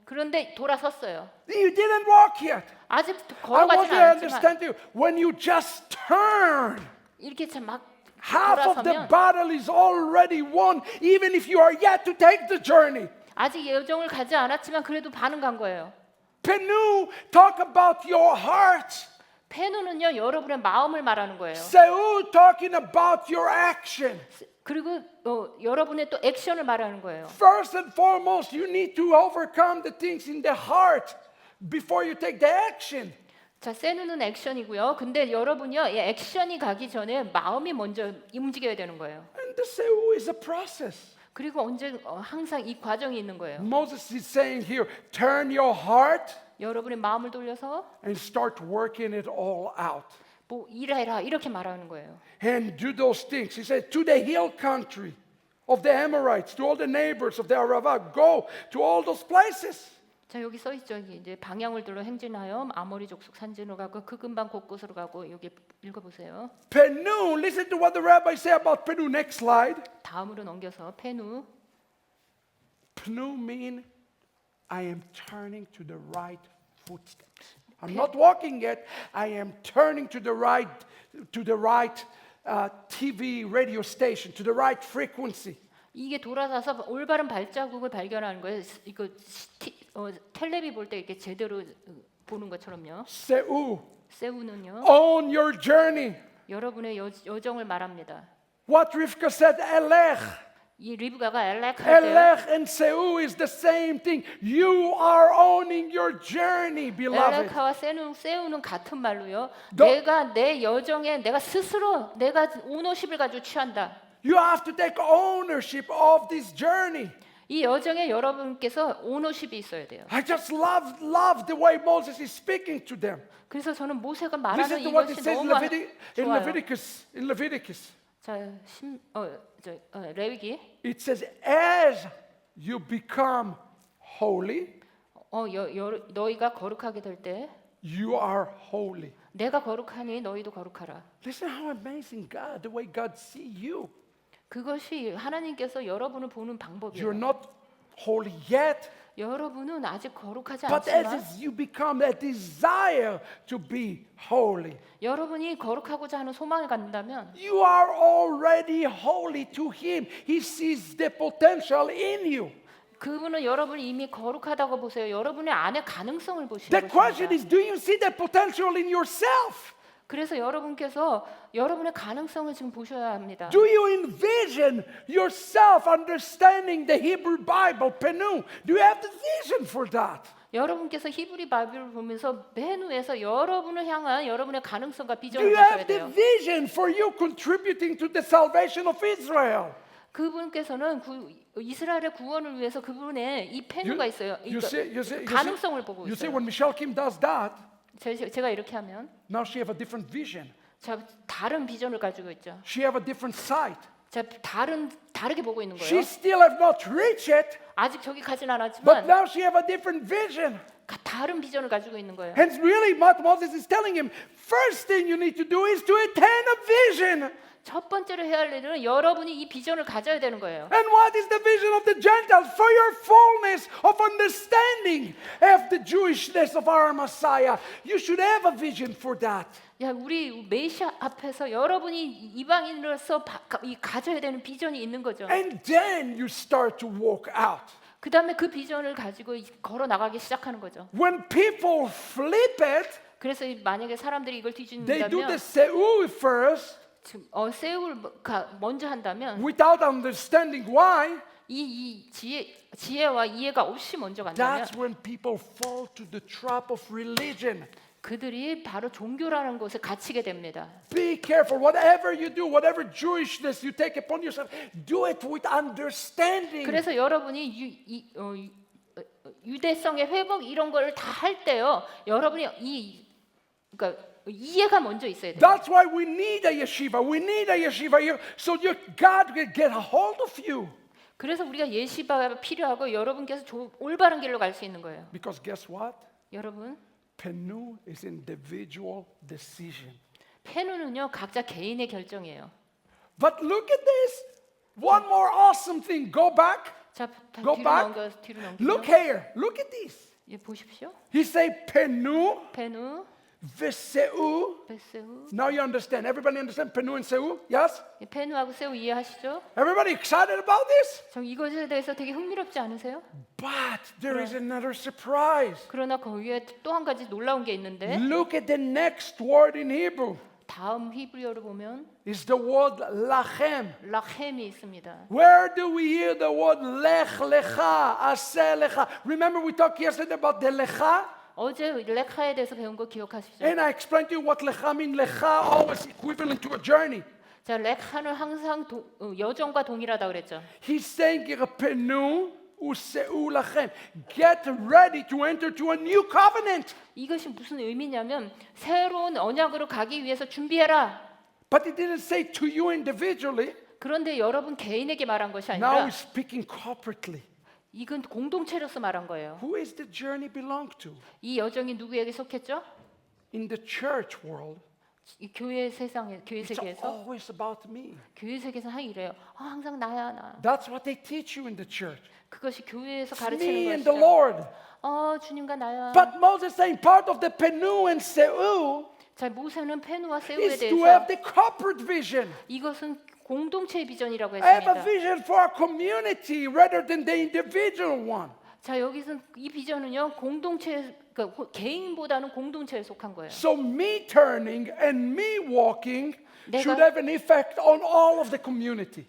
그런데 돌아섰어요. You didn't walk yet. 아직 I want 걸어가지 you to 않았지만 understand you. When you just turn, 이렇게 참 막 half of the 돌아서면 battle is already won, even if you are yet to take the journey. 아직 여정을 가지 않았지만 그래도 반은 간 거예요. Penu, talk about your heart. 페누는요 여러분의 마음을 말하는 거예요. Seu, talking about your action. 그리고 여러분의 또 액션을 말하는 거예요. First and foremost, you need to overcome the things in the heart before you take the action. 자, 세누는 액션이고요. 근데 여러분요, 이 액션이 가기 전에 마음이 먼저 움직여야 되는 거예요. And the seu is a process. 그리고 항상 이 과정이 있는 거예요. Moses is saying here, turn your heart 여러분의 마음을 돌려서 and start working it all out. 뭐 일해라 이렇게 말하는 거예요. And do those things. He said, to the hill country of the Amorites, to all the neighbors of the Arava, go to all those places. 자, 여기 써 있죠. 이제 방향을 둘러 행진하여 아모리 족속 산지로 가고 그 근방 곳곳으로 가고 여기 읽어보세요. Penu, listen to what the rabbis say about Penu. Next slide. 다음으로 넘겨서 페누. Penu mean I am turning to the right footsteps. I'm not walking yet. I am turning to the right TV radio station, to the right frequency. 이게 돌아서서 올바른 발자국을 발견하는 거예요. 이거 텔레비 볼 때 이렇게 제대로 보는 것처럼요. Seu, 세우는요. on your journey. 여러분의 여정을 말합니다. What Rivka said, Elech. 이 리브가가 엘렉 할 때 Elech and Seu is the same thing. You are owning your journey, beloved. 엘렉과 세우는 같은 말로요. 너- 내가 내 여정에 내가 스스로 내가 오너십을 가지고 취한다. You have to take ownership of this journey. 이 여정에 여러분께서 오너십이 있어야 돼요. I just love the way Moses is speaking to them. 그래서 저는 모세가 말하는 Listen to what it 이것이 says 너무 in 좋아요. Leviticus. 자, 레위기. It says, as you become holy, 너희가 거룩하게 될 때 you are holy. 내가 거룩하니 너희도 거룩하라. Listen how amazing God, the way God see you. 그것이 하나님께서 여러분을 보는 You're 방법이에요. not holy yet, 여러분은 아직 거룩하지 but 않지만 as you become a desire to be holy, 여러분이 거룩하고자 하는 소망을 갖는다면 you are already holy to Him. He sees the potential in you. 그분은 여러분이 이미 거룩하다고 보세요. 여러분의 안에 가능성을 보시는 The question 것입니다. is, do you see the potential in yourself? 그래서 여러분께서 여러분의 가능성을 지금 보셔야 합니다. Do you envision yourself understanding the Hebrew Bible, Penu? Do you have the vision for that? 여러분께서 히브리 바이블을 보면서 맨 위에서 여러분을 향한 여러분의 가능성과 Do 비전을 you 보셔야 have the 돼요. vision for you contributing to the salvation of Israel? 그분께서는 이스라엘의 구원을 위해서 그분의 이 페누가 있어요. You see, 가능성을 보고 you see 있어요. when Michelle Kim does that, 제가 이렇게 하면 now she have a different vision. 자, 다른 비전을 가지고 있죠. She have a different sight. 자, 다르게 보고 있는 She 거예요. still have not reached it, 아직 저기 가진 but 않았지만 now she have a different vision. 다른 비전을 가지고 있는 거예요. Hence, really, what Moses is telling him, first thing you need to do is to attain a vision. 첫 번째로 해야 할 일은 여러분이 이 비전을 가져야 되는 거예요. And what is the vision of the Gentiles? For your fullness of understanding of the Jewishness of our Messiah. You should have a vision for that. 야, 우리 메시아 앞에서 여러분이 이방인으로서 가져야 되는 비전이 있는 거죠. And then you start to walk out. 그 다음에 그 비전을 가지고 걸어 나가기 시작하는 거죠. When people flip it, 그래서 만약에 사람들이 이걸 they do 뒤집는다면 the Seu first 세울 먼저 한다면 without understanding why. 이 지혜와 이해가 없이 먼저 간다면 that's when people fall to the trap of religion. 그들이 바로 종교라는 것에 갇히게 됩니다. Be careful. Whatever you do, whatever Jewishness you take upon yourself, do it with understanding. 그래서 여러분이 유대성의 회복 이런 걸 다 할 때요. 여러분이 그러니까 이해가 먼저 있어야 돼요. That's why we need a yeshiva. We need a yeshiva here so God can get a hold of you. 그래서 우리가 예시바가 필요하고 여러분께서 올바른 길로 갈 수 있는 거예요. Because guess what? 여러분, Penu is individual decision. 페누는요 각자 개인의 결정이에요. But look at this. One more awesome thing. Go back. 자, Go 뒤로 back. 넘겨. Look here. Look at this. 예, 보십시오. He say Penu, 페누, Veseu. 베세우. Now you understand. Everybody understand Penu and Seu? Yes? 예, 페누하고 세우 이해하시죠? Everybody excited about this? 저 이것에 대해서 되게 흥미롭지 않으세요? But there is another surprise. 그러나 거기에 또 한 가지 놀라운 게 있는데 Look at the next word in Hebrew. 다음 히브리어로 보면 It's the word lachem. 락햄이 있습니다. Where do we hear the word lech lecha, aseh lecha? Remember we talked yesterday about the lecha? 어제 레카에 대해서 배운 거 기억하시죠? And I explained to you what lecha means. Lecha always equivalent to a journey. 자, 레카는 항상 여정과 동일하다 그랬죠. He's saying penu useu lachem. Get ready to enter to a new covenant. 이것이 무슨 의미냐면 새로운 언약으로 가기 위해서 준비해라. But he didn't say to you individually. 그런데 여러분 개인에게 말한 것이 Now 아니라 he's speaking corporately. 이건 공동체로서 말한 거예요. Who is the journey belong to? 이 여정이 누구에게 속했죠? In the church world, 이 교회 세상에, 교회 it's 세계에서 always about me. 교회 세계에서 이래요. 항상 나야 나. That's what they teach you in the church. 그것이 교회에서 It's 가르치는 me and the 것이죠. Lord. 주님과 나야. But Moses saying part of the Penu and Seu 자, 모세는 페누와 세우에 is to 대해서 have the corporate vision. 이것은 공동체의 비전이라고 Have a 했습니다. vision for a community rather than the individual one. 자, 여기서 이 비전은요 공동체, 그러니까 개인보다는 공동체에 속한 거예요. So me turning and me walking 내가- should have an effect on all of the community.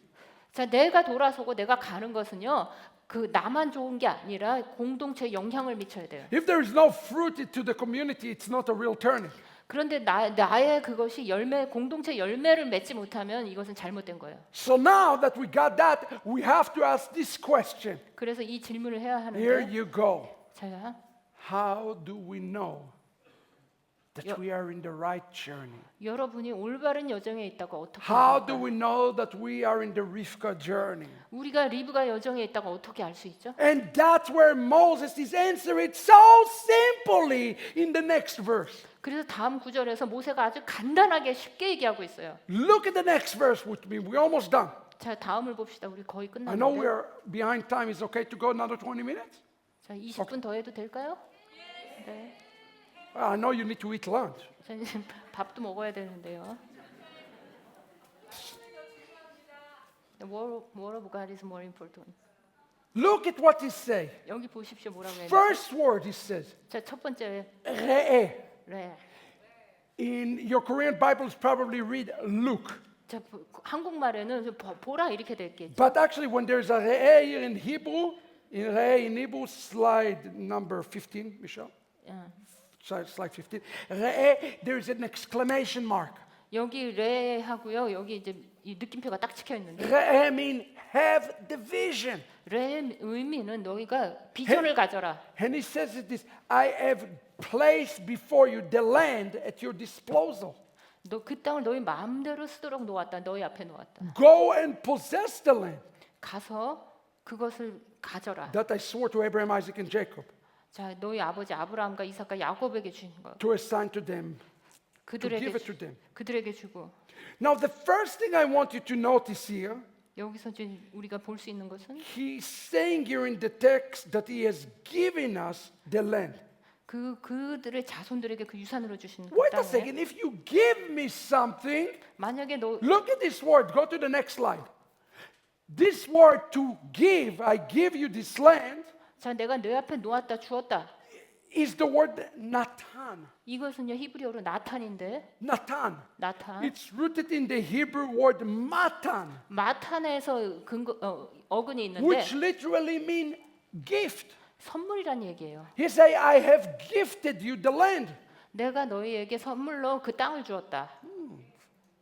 자, 내가 돌아서고 내가 가는 것은요 그 나만 좋은 게 아니라 공동체에 영향을 미쳐야 돼요. If there is no fruit to the community, it's not a real turning. 그런데 나의 그것이 공동체 열매를 맺지 못하면 이것은 잘못된 거예요. So now that we got that, we have to ask this question. 그래서 이 질문을 해야 Here 하는데, you go. 자, How do we know that we are in the right journey? 여러분이 올바른 여정에 있다고 어떻게 How do 합니까? we know that we are in the Rivka journey? 우리가 리브가 여정에 있다고 어떻게 알 수 있죠? And that's where Moses is answering so simply in the next verse. 그래서 다음 구절에서 모세가 아주 간단하게 쉽게 얘기하고 있어요. Look at the next verse with me. We're almost done. 자, 다음을 봅시다. 우리 거의 I know 끝났는데. we're behind time. Is okay to go another 20 minutes? 자, 20분 더 해도 될까요? 네. I know you need to eat lunch. 자, 이제 밥도 먹어야 되는데요. The word of God is more important. Look at what he say. 여기 보십시오. 뭐라고 해야 되죠? First word he says, 자, 첫 번째 re'eh. 레. In your Korean Bibles, probably read look. 자, 한국말에는 좀 보라 이렇게 될게요. But actually, when there's a re'eh here in Hebrew, in re'eh in Hebrew, slide number 15, Michelle. Slide 15. Re'eh, there's an exclamation mark. 여기 레하고요. 여기 이제 이 느낌표가 딱 찍혀 있는데 Re'eh mean have the vision. 레의 의미는 너희가 비전을 가져라. And he says it this, I have placed before you the land at your disposal. 너 그 땅을 너희 마음대로 쓰도록 놓았다. 너희 앞에 놓았다. Go and possess the land 가서 그것을 가져라. that I swore to Abraham, Isaac, and Jacob 자, 너희 아버지 아브라함과 이삭과 야곱에게 주신 거. to assign to them, to give it to them. 그들에게 주고. Now, the first thing I want you to notice here, 여기서 지금 우리가 볼 수 있는 것은 he's saying here in the text that he has given us the land. 그들의 자손들에게 그 유산으로 주신 그 Wait a 땅에 second, if you give me something, 만약에 너 look at this word. Go to the next slide. This word to give, I give you this land, 자, 내가 내 앞에 놓았다 주었다. is the word Natan. 이것은요 히브리어로 나탄인데 Natan. 나탄. It's rooted in the Hebrew word matan, 마탄에서 어근이 있는데 which literally mean gift. 선물이란 얘기예요. He say, I have gifted you the land. 내가 너희에게 선물로 그 땅을 주었다.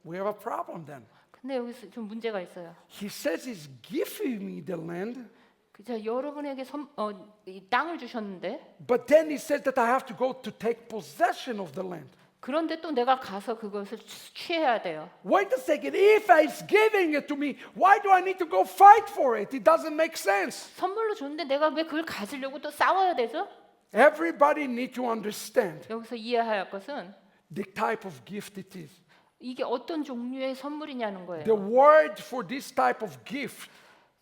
We have a problem then. 근데 여기서 좀 문제가 있어요. He says he's giving me the land, 자, 여러분에게 이 땅을 주셨는데 but then he says that I have to go to take possession of the land. 그런데 또 내가 가서 그것을 취해야 돼요. Wait a second, if he's giving it to me, why do I need to go fight for it? It doesn't make sense. 선물로 줬는데 내가 왜 그걸 가지려고 또 싸워야 되죠? Everybody need to understand 여기서 이해해야 할 것은 the type of gift it is. 이게 어떤 종류의 선물이냐는 The 거예요. word for this type of gift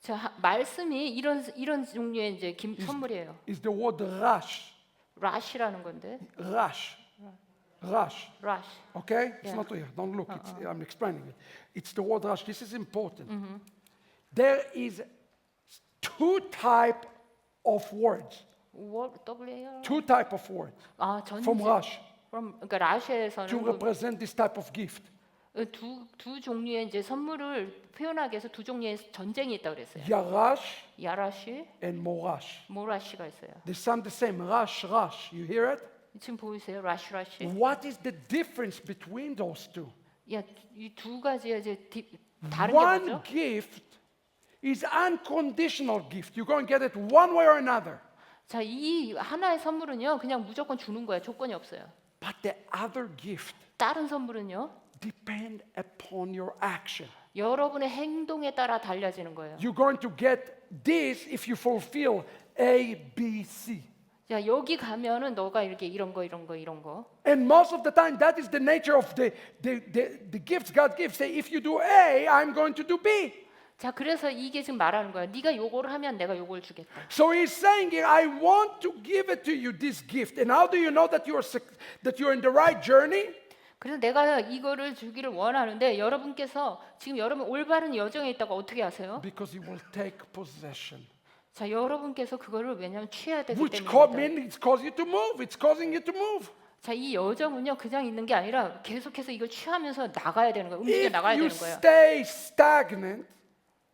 자, 말씀이 이런 종류의 이제 선물이에요. is the word rash. 라시라는 건데. Rash. Rash. 라시. Okay? It's Yeah. not here. Don't look. I'm explaining it. It's the word rash. This is important. There is two type of words. WAR? Two type of words 아, from 전제. rash 그러니까 라시에서는 to represent this type of gift. 두 종류의 이제 선물을 표현하기 위해서 두 종류의 전쟁이 있다고 그랬어요. Yarash 야라시, and morash. 모라시가 있어요. They sound the same. Rash, rash. You hear it? 지금 보이세요? 라시. What is the difference between those two? 야, 이 두 가지의 이제 다른 게 One 뭐죠? gift is unconditional gift. You're going to get it one way or another. 자, 이 하나의 선물은요, 그냥 무조건 주는 거예요. 조건이 없어요. But the other gift 다른 선물은요, depend upon your action. 여러분의 행동에 따라 달라지는 거예요. You're going to get this if you fulfill A, B, C. 자, 여기 가면은 너가 이렇게 이런 거. And most of the time, that is the nature of the gifts God gives. Say, if you do A, I'm going to do B. 자, 그래서 이게 지금 말하는 거야. 네가 요거를 하면 내가 요걸 주겠다. So he's saying, I want to give it to you, this gift. And how do you know that you're in the right journey? 그래서 내가 이거를 주기를 원하는데 여러분께서 지금 여러분 올바른 여정에 있다고 어떻게 아세요? Because he will take possession. 자, 여러분께서 그거를 왜냐하면 취해야 되기 Which 때문입니다. means it's causing you to move. It's causing you to move. 자, 이 여정은요 그냥 있는 게 아니라 계속해서 이걸 취하면서 나가야 되는 거예요. 움직여 If 나가야 you 되는 거예요. stay stagnant,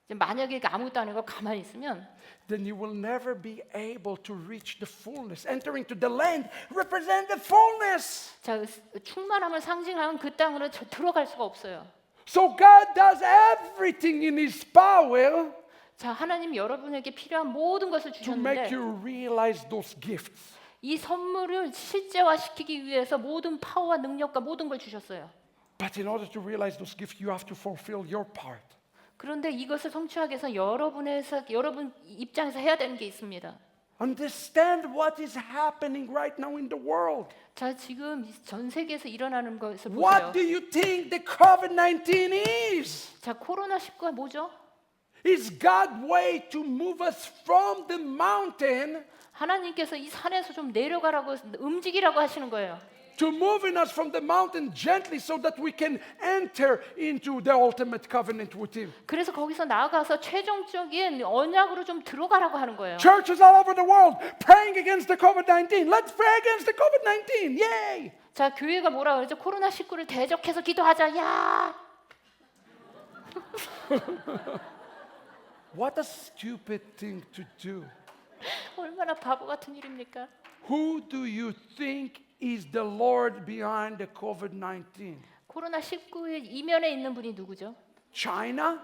이제 만약에 이렇게 아무것도 안 하고 가만히 있으면 then you will never be able to reach the fullness. Entering to the land represent the fullness. 자, 충만함을 상징하는 그 땅으로 들어갈 수가 없어요. So God does everything in His power 자, 하나님 여러분에게 필요한 모든 것을 to make 주셨는데 you realize those gifts. 이 선물을 실제화시키기 위해서 모든 파워와 능력과 모든 걸 주셨어요. But in order to realize those gifts, you have to fulfill your part. 그런데 이것을 성취하기 위해서 여러분 입장에서 해야 되는 게 있습니다. Understand what is happening right now in the world. 자, 지금 전 세계에서 일어나는 것을 보세요. What do you think the COVID-19 is? 자, 코로나19가 뭐죠? Is God's way to move us from the mountain 하나님께서 이 산에서 좀 내려가라고 움직이라고 하시는 거예요. to moving us from the mountain gently so that we can enter into the ultimate covenant with Him. 그래서 거기서 나아가서 최종적인 언약으로 좀 들어가라고 하는 거예요. Churches all over the world praying against the COVID-19. Let's pray against the COVID-19. Yay! 자, 교회가 뭐라 그러죠? 코로나19를 대적해서 기도하자. 야! What a stupid thing to do. 얼마나 바보 같은 일입니까? Who do you think is the Lord behind the COVID-19? 코로나19의 이면에 있는 분이 누구죠? China?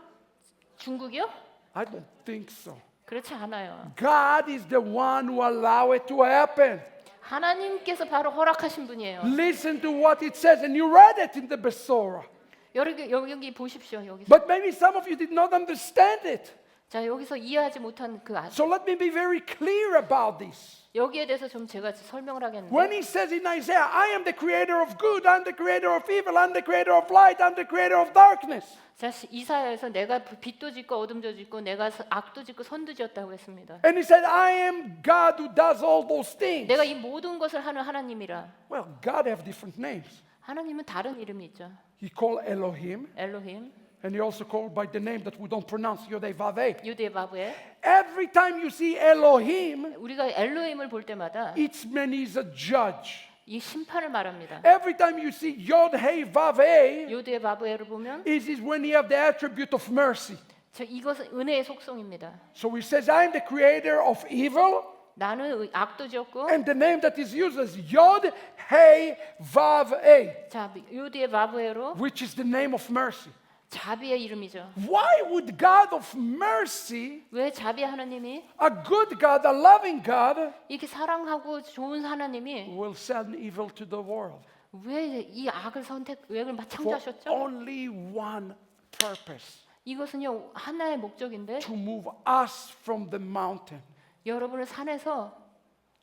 중국이요? I don't think so. 그렇지 않아요. God is the one who allow it to happen. 하나님께서 바로 허락하신 분이에요. Listen to what it says, and you read it in the Besorah. 여기 보십시오. 여기서. But maybe some of you did not understand it. 자, 여기서 이해하지 못한 그 So let me be very clear about this. 여기에 대해서 좀 제가 설명을 하겠는데. When he says in Isaiah, I am the creator of good, I'm the creator of evil, I'm the creator of light, I'm the creator of darkness. 자, 이사야에서 내가 빛도 짓고 어둠도 짓고 내가 악도 짓고 선도 지었다고 했습니다. And he said, I am God who does all those things. 내가 이 모든 것을 하는 하나님이라. Well, God have different names. 하나님은 다른 이름이 있죠. He called Elohim, 엘로힘, And he also called by the name that we don't pronounce, Yodevave. 유대바브에. Every time you see Elohim, 우리가 엘로힘을 볼 때마다 it means he's a judge. 이 심판을 말합니다. Every time you see Yod-Heh-Vav-Heh, 유대바브에를 보면 it is when he have the attribute of mercy. 이것은 은혜의 속성입니다. So he says, I'm the creator of evil, 나는 악도 지었고 and the name that is used is Yod-Heh-Vav-Heh, 자 유대바브에로 which is the name of mercy. 자비의 이름이죠. Why would God of mercy, 왜 자비 하나님이 a good God, a loving God, 이렇게 사랑하고 좋은 하나님이 will send evil to the world? 왜 이 악을 왜 For 창조하셨죠? only one purpose, 이것은요 하나의 목적인데 to move us from the mountain 여러분을 산에서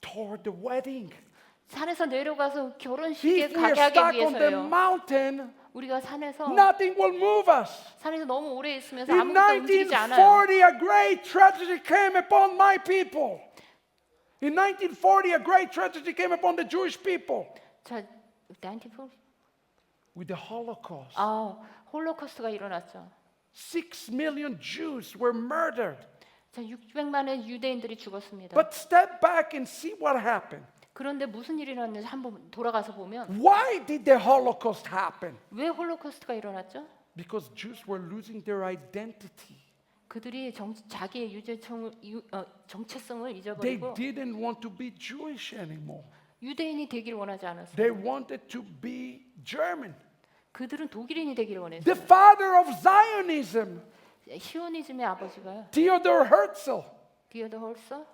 toward the wedding. 내려가서 결혼식에 If we are 가게 하기 stuck on the 위해서요. mountain, 우리가 산에서 nothing will move us. 너무 오래 있으면서 In 아무것도 움직이지 않아요. 1940, a great tragedy came upon my people. In 1940, a great tragedy came upon the Jewish people 자, 1940? with the Holocaust. 홀로코스트가 일어났죠. 6 million Jews were murdered. 자, 600만의 유대인들이 죽었습니다. But step back and see what happened. 그런데 무슨 일이 일어났는지 한번 돌아가서 보면 Why did the Holocaust happen? 왜 홀로코스트가 일어났죠? Because Jews were losing their identity. 그들이 자기의 정체성을 They 잊어버리고 didn't want to be Jewish anymore. 유대인이 되기를 원하지 않았어요. They wanted to be German. 그들은 독일인이 되기를 원했어요. The father of Zionism, 시오니즘의 아버지가 Theodor Herzl. 디어더 헐서?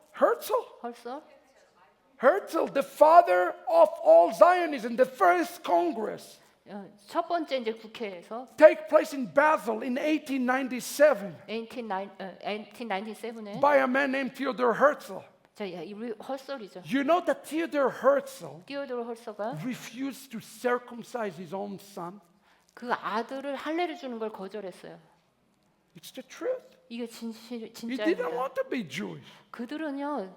Herzl, the father of all Zionism, the first Congress, 첫 번째 이제 국회에서 take place in Basel in 1897 1897에 by a man named Theodor Herzl. 자, 우리 헐설이죠. You know that Theodor Herzl 디어더 헐서가 refused to circumcise his own son? 그 아들을 할례를 주는 걸 거절했어요. It's the truth. 이게 He didn't 진짜입니다. want to be Jewish 그들은요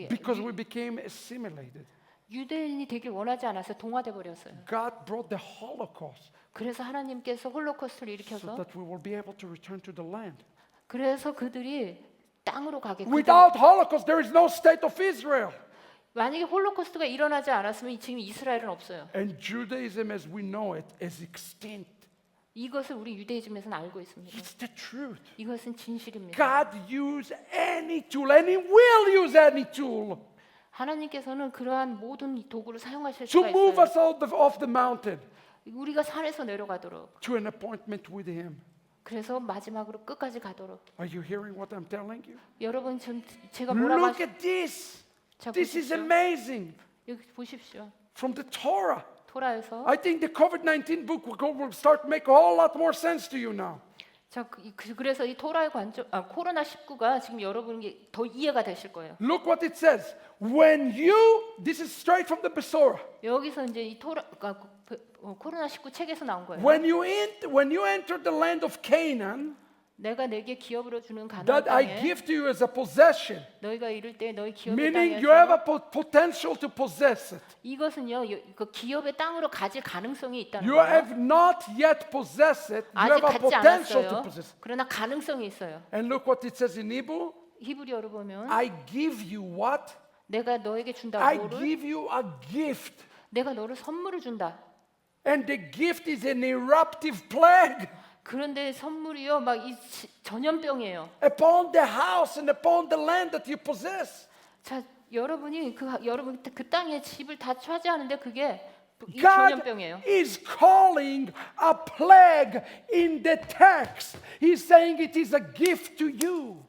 because we became assimilated. 유대인이 되길 원하지 않아서 동화돼 버렸어요. God brought the Holocaust 그래서 하나님께서 홀로코스트를 so 일으켜서 that we will be able to return to the land. 그래서 그들이 땅으로 가게끔. Without Holocaust, there is no state of Israel. 만약에 홀로코스트가 일어나지 않았으면 지금 이스라엘은 없어요. And Judaism as we know it is extinct. 이것을 우리 유대이즘에서는 알고 있습니다. It's the truth. 이것은 진실입니다. God use any tool and He will use any tool 하나님께서는 그러한 모든 도구를 사용하실 to 수가 move 있어요. us off the mountain 우리가 산에서 내려가도록. to an appointment with Him. 그래서 마지막으로 끝까지 가도록. Are you hearing what I'm telling you? 여러분 지금 제가 뭐라고 Look at this. 자, This is 보십시오. amazing. 여기 보십시오. From the Torah. 토라에서 I think the COVID-19 book will start to make a whole lot more sense to you now. 자, 그래서 이 토라의 관점, 코로나 19가 지금 여러분에게 더 이해가 되실 거예요. Look what it says. When you, this is straight from the Besorah. 여기서 이제 이 코로나 19 책에서 나온 거예요. When you enter the land of Canaan, 내가 내게 기업으로 주는 가나안 that I 땅에 give to you as a possession, 너희가 이를 때 너희 기업의 meaning you have 땅에서 a potential to possess it. 이것은요 그 기업의 땅으로 가질 가능성이 있다는 You 거예요. have not yet possessed it. You 아직 have a 갖지 potential to 않았어요. possess it. 그러나 가능성이 있어요. And look what it says in Hebrew. 히브리어로 보면 I give you what? 내가 너에게 준다 I 뭐를 give you a gift. 내가 너를 선물을 준다. And the gift is an eruptive plague 그런데 선물이요 막 이 전염병이에요. upon the house and upon the land that you possess. 자, 여러분 그 땅에 집을 다 차지하는데 그게 이 God 전염병이에요. is calling a plague in the text. He's saying it is a gift to you.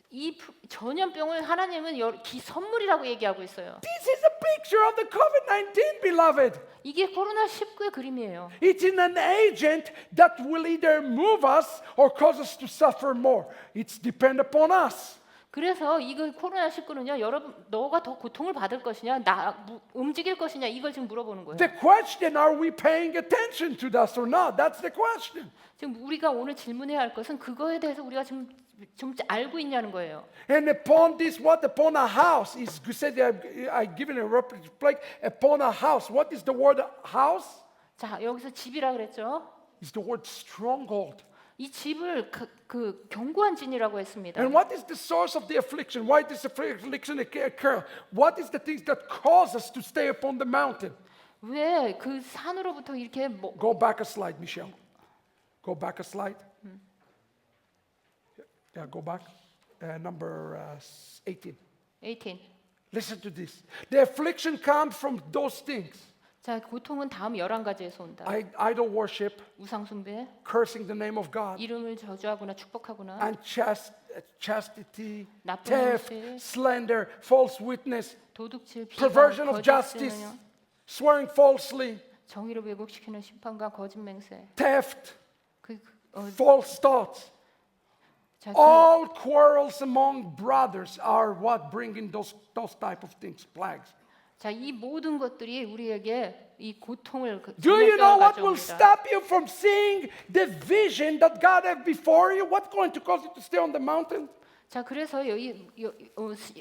이 전염병을 하나님은 선물이라고 얘기하고 있어요. This is a picture of the COVID-19, beloved. 이게 코로나 19의 그림이에요. It's in an agent that will either move us or cause us to suffer more. It's depend upon us. 그래서 이거 코로나 19는요, 여러분 너가 더 고통을 받을 것이냐, 움직일 것이냐 이걸 지금 물어보는 거예요. The question, are we paying attention to this or not? That's the question. 지금 우리가 오늘 질문해야 할 것은 그거에 대해서 우리가 지금 좀 알고 있냐는 거예요. And upon this, what upon a house is said. I given a reference like upon a house. What is the word house? 자, 여기서 집이라 그랬죠. Is the word stronghold. 이 집을 그 견고한 진이라고 했습니다. And what is the source of the affliction? Why does the affliction occur? What is the things that cause us to stay upon the mountain? 왜 그 산으로부터 이렇게 Go back a slide, Michelle. Go back a slide. Yeah, go back. Number 18. 18. Listen to this. The affliction comes from those things. 자, 고통은 다음 11가지에서 온다. Idol worship, 우상 숭배, cursing the name of God, 이름을 저주하거나 축복하거나, unchastity, 나쁜 theft, 행실, slander, false witness, 도둑질, 비방, perversion of 거짓 justice, 증언, swearing falsely, 정의를 왜곡시키는 심판과 거짓 맹세. theft, 그 false thoughts. 자, All quarrels among brothers are what bringing those type of things, plagues. 자, 이 모든 것들이 우리에게 이 고통을 Do you know what will 가져옵니다. stop you from seeing the vision that God has before you? What's going to cause you to stay on the mountain? 자, 그래서 여기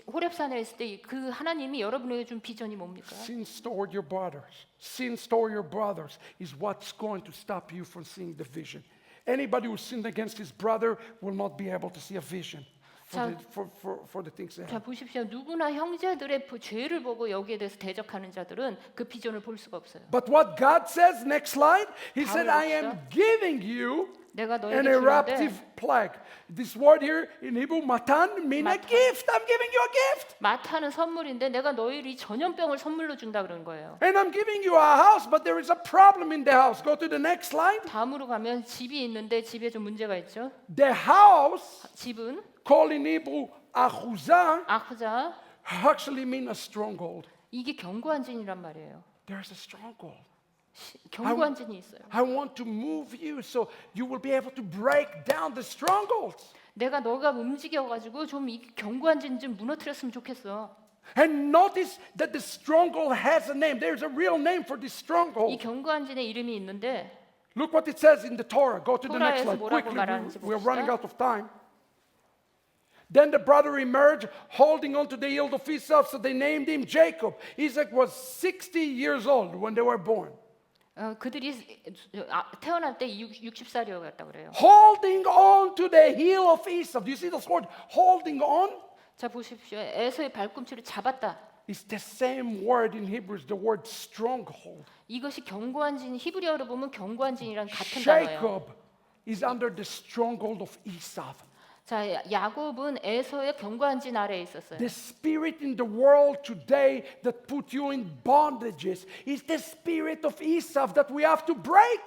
호렙산에 있을 때 그 하나님이 여러분에게 준 비전이 뭡니까? Sins toward your brothers. Sins toward your brothers is what's going to stop you from seeing the vision. Anybody who sinned against his brother will not be able to see a vision for the things ahead. 자, 보십시오. 누구나 형제들의 죄를 보고 여기에 대해서 대적하는 자들은 그 비전을 볼 수가 없어요. But what God says, next slide, He said, I am 봅시다. giving you 내가 an 너에게 eruptive 주는데 plague. This word here in Hebrew, matan, mean a Matan. gift. I'm giving you a gift. 마타는 선물인데 내가 너희를 이 전염병을 선물로 준다 그런 거예요. And I'm giving you a house, but there is a problem in the house. Go to the next slide. 다음으로 가면 집이 있는데 집에 좀 문제가 있죠. The house, 집은 called in Hebrew, achuzah, 아크자, actually mean a stronghold. 이게 견고한 진이란 말이에요. There's a stronghold. 견고한 진이 있어요. I want to move you so you will be able to break down the strongholds. 내가 너가 움직여가지고 좀 이 견고한 진 좀 무너뜨렸으면 좋겠어. And notice that the stronghold has a name. There's a real name for this 이 stronghold. 견고한 진의 이름이 있는데 Look what it says in the Torah. Go to the next 토라에서 slide 뭐라고 quickly. 말하는지 We're 봅시다. running out of time. Then the brother emerged, holding on to the heel of Esau, so they named him Jacob. Isaac was 60 years old when they were born. 그들이 태어날 때 60살이었다 그래요. Holding on to the heel of Esau. Do you see this word? Holding on 자, 보십시오. 에서의 발꿈치를 잡았다. is the same word in Hebrew, the word stronghold. 이것이 견고한 진, 히브리어로 보면 견고한 진이랑 같은 단어예요. Jacob is under the stronghold of Esau. 자, 야곱은 에서의 견고한 진 아래에 있었어요. The spirit in the world today that put you in bondages is the spirit of Esau that we have to break.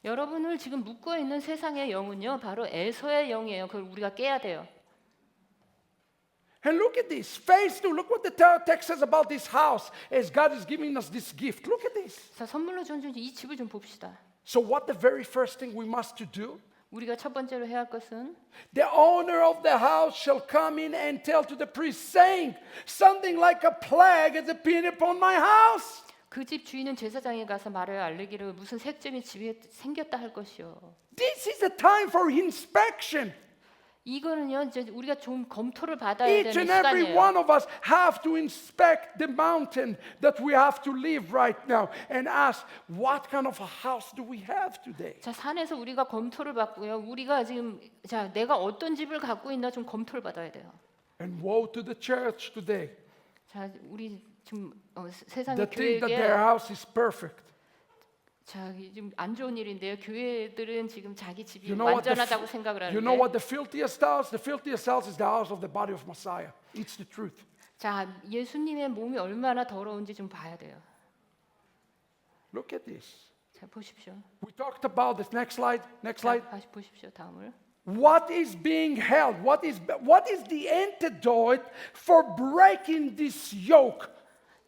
여러분을 지금 묶어 있는 세상의 영은요, 바로 에서의 영이에요. 그걸 우리가 깨야 돼요. And look at this. Phase 2. Look what the text says about this house as God is giving us this gift. Look at this. 자, 선물로 준 이 집을 좀 봅시다. So what the very first thing we must to do? 우리가 첫 번째로 해야 할 것은 The owner of the house shall come in and tell to the priest, saying, something like a plague has appeared upon my house. 그 집 주인은 제사장에 가서 말하여 알리기를 무슨 색점이 집에 생겼다 할 것이요. This is a time for inspection. 이거는요, 이제 우리가 좀 검토를 받아야 Each 되는 and every 시간이에요. one of us have to inspect the mountain that we have to live right now and ask, what kind of a house do we have today? 자, 산에서 우리가 검토를 받고요. 우리가 지금 자, 내가 어떤 집을 갖고 있나 좀 검토를 받아야 돼요. And woe to the church today 자, 우리 지금 세상의 that think that 교회에 their house is perfect. 자, 지금 안 좋은 일인데요. 교회들은 지금 자기 집이 You know what 완전하다고 생각을 you know 하는데 what the filthiest house? The filthiest house is the house of the body of Messiah. It's the truth. 자, 예수님의 몸이 얼마나 더러운지 좀 봐야 돼요. Look at this. 자, 보십시오. We talked about this. Next slide. Next 자, slide. 다시 보십시오. 다음을. What is being held? What is the antidote for breaking this yoke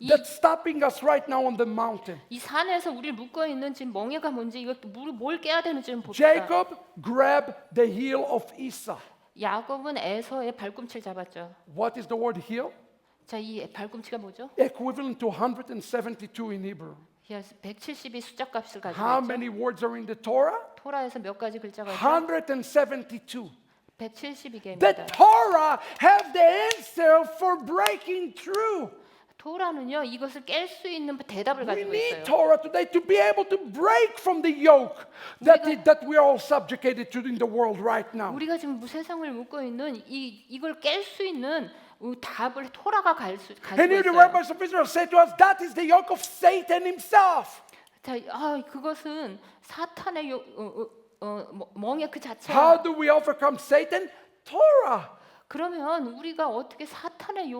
that's stopping us right now on the mountain? 이 산에서 우리를 묶어 있는 지금 멍에가 뭔지 이거 뭘 깨야 되는지 좀 봅시다. Jacob grabbed the heel of Esau. 야곱은 에서의 발꿈치를 잡았죠. What is the word heel? 자, 이 발꿈치가 뭐죠? Equivalent to 172 in Hebrew. 170이 숫자값을 가지고 How 있죠. many words are in the Torah? 토라에서 몇 가지 글자가 있죠? 172. 172개입니다. The Torah has the answer for breaking through. 토라는요 이것을 깰 수 있는 대답을 We 가지고 need 있어요. Torah today to be able to break from the yoke that we are all subjugated to in the world right now. 우리가 지금 세상을 묶고 있는 이걸 깰 수 있는 답을 토라가 가지고 And here the 있어요. rabbis of Israel say to us, that is the yoke of Satan himself. 자, 그것은 사탄의 멍에 그 How 자체야. do we overcome Satan? Torah. 그러면 우리가 어떻게 사탄의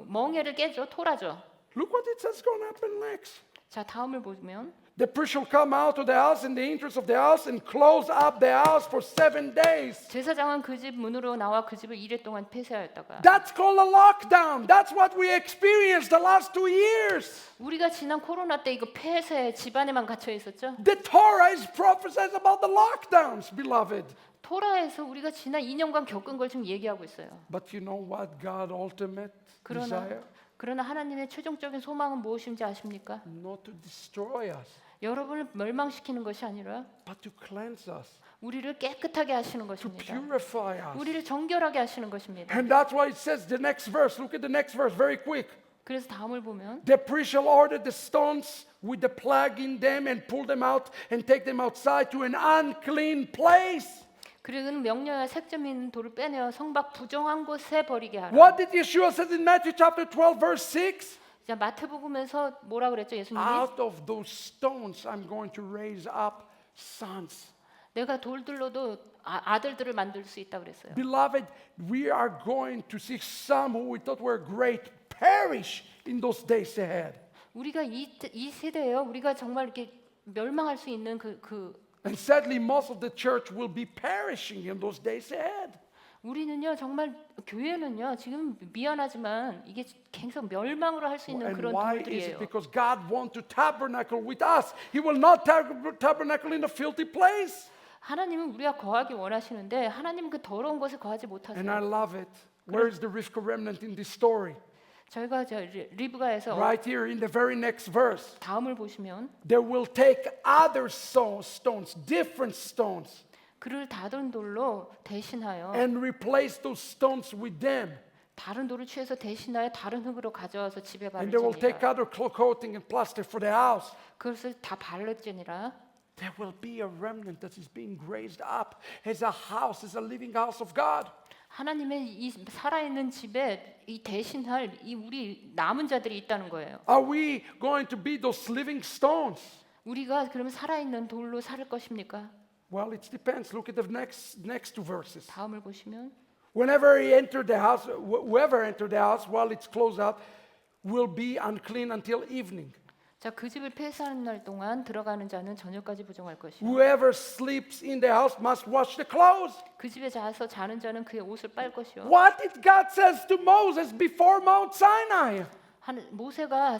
멍에를 깨죠? 토라죠. Look what it says going to happen next. 자, 다음을 보면 The priest shall come out of the house in the entrance of the house and close up the house for 7 days. 제사장은 그 집 문으로 나와 그 집을 2일 동안 폐쇄하였다가 That's called a lockdown. That's what we experienced the last 2 years. 우리가 지난 코로나 때 이거 폐쇄 집안에만 갇혀 있었죠. The Torah is prophesies about the lockdowns, beloved. 토라에서 우리가 지난 2년간 겪은 걸 지금 얘기하고 있어요. But you know what God's ultimate 그러나 desire? 하나님의 최종적인 소망은 무엇인지 아십니까? Not to destroy us, 여러분을 멸망시키는 것이 아니라 but to cleanse us, 우리를 깨끗하게 하시는 to 것입니다. purify us. 우리를 정결하게 하시는 것입니다. And that's why it says the next verse. Look at the next verse very quick. 그래서 다음을 보면 The priest shall order the stones with the plague in them and pull them out and take them outside to an unclean place. 그리고는 명령하여 색점 있는 돌을 빼내어 성밖 부정한 곳에 버리게 하라. What did Yeshua say in Matthew chapter 12 verse 6? 자, 마태복음에서 뭐라 그랬죠? 예수님이 Out of those stones I'm going to raise up sons. 내가 돌들로도 아들들을 만들 수 있다 그랬어요. Beloved, we are going to see some who we thought were great perish in those days ahead. 우리가 이 세대에요. 우리가 정말 이렇게 멸망할 수 있는 And sadly, most of the church will be perishing in those days ahead. 우리는요 정말 교회는요 지금 미안하지만 이게 계속 멸망으로 할 수 있는 And 그런 why is 돌들이에요. it? Because God wants to tabernacle with us. He will not tabernacle in a filthy place. 하나님은 우리가 거하기 원하시는데 하나님은 그 더러운 곳에 거하지 And I 못하세요. love it. Where is the Rivka remnant in this story? 저희가 리브가에서 Right here in the very next verse. 다음을 보시면 They will take other stones, different stones, 그를 다른 돌로 대신하여 and replace those stones with them. 다른 돌을 취해서 대신하여 다른 흙으로 가져와서 집에 And they will take 바르지니라. other coating and plaster for the house. 그것을 다 바르지니라. There will be a remnant that is being raised up as a house, as a living house of God. 하나님의 이 살아있는 집에 이 대신할 이 우리 남은 자들이 있다는 거예요. Are we going to be those living stones? 우리가 그러면 살아있는 돌로 살 것입니까? Well, it depends. Look at the next 2 verses. 다음을 보시면 Whenever he entered the house, whoever entered the house while it's closed out will be unclean until evening. 자, 그 집을 폐쇄하는 날 동안 들어가는 자는 저녁까지 부정할 것이요. Whoever sleeps in the house must wash the clothes. 그 집에 자서 자는 자는 그의 옷을 빨 것이요. What did God says to Moses before Mount Sinai? 모세가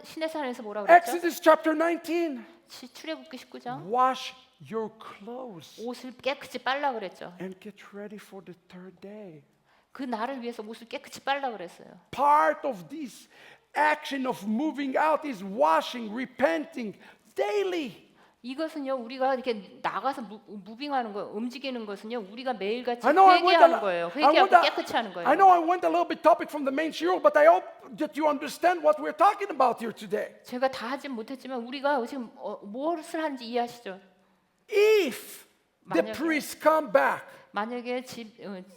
시내산에서 뭐라고 그랬죠? Exodus chapter 19. 출애굽기 19장 Wash your clothes 옷을 깨끗이 빨라 그랬죠. and get ready for the 3rd day. 그 날을 위해서 옷을 깨끗이 빨라 그랬어요. Part of this action of moving out is washing, repenting daily. 이것은요 우리가 이렇게 나가서 무빙하는 거, 움직이는 것은요 우리가 매일같이 I know I went 회개하는 a- 거예요. I went 회개하고 a- 깨끗이 하는 거예요. I know I went a little bit topic from the main shiur, but I hope that you understand what we're talking about here today. 제가 다 하진 못했지만 우리가 지금 무엇을 하는지 이해하시죠? If the 만약에- priests come back 만약에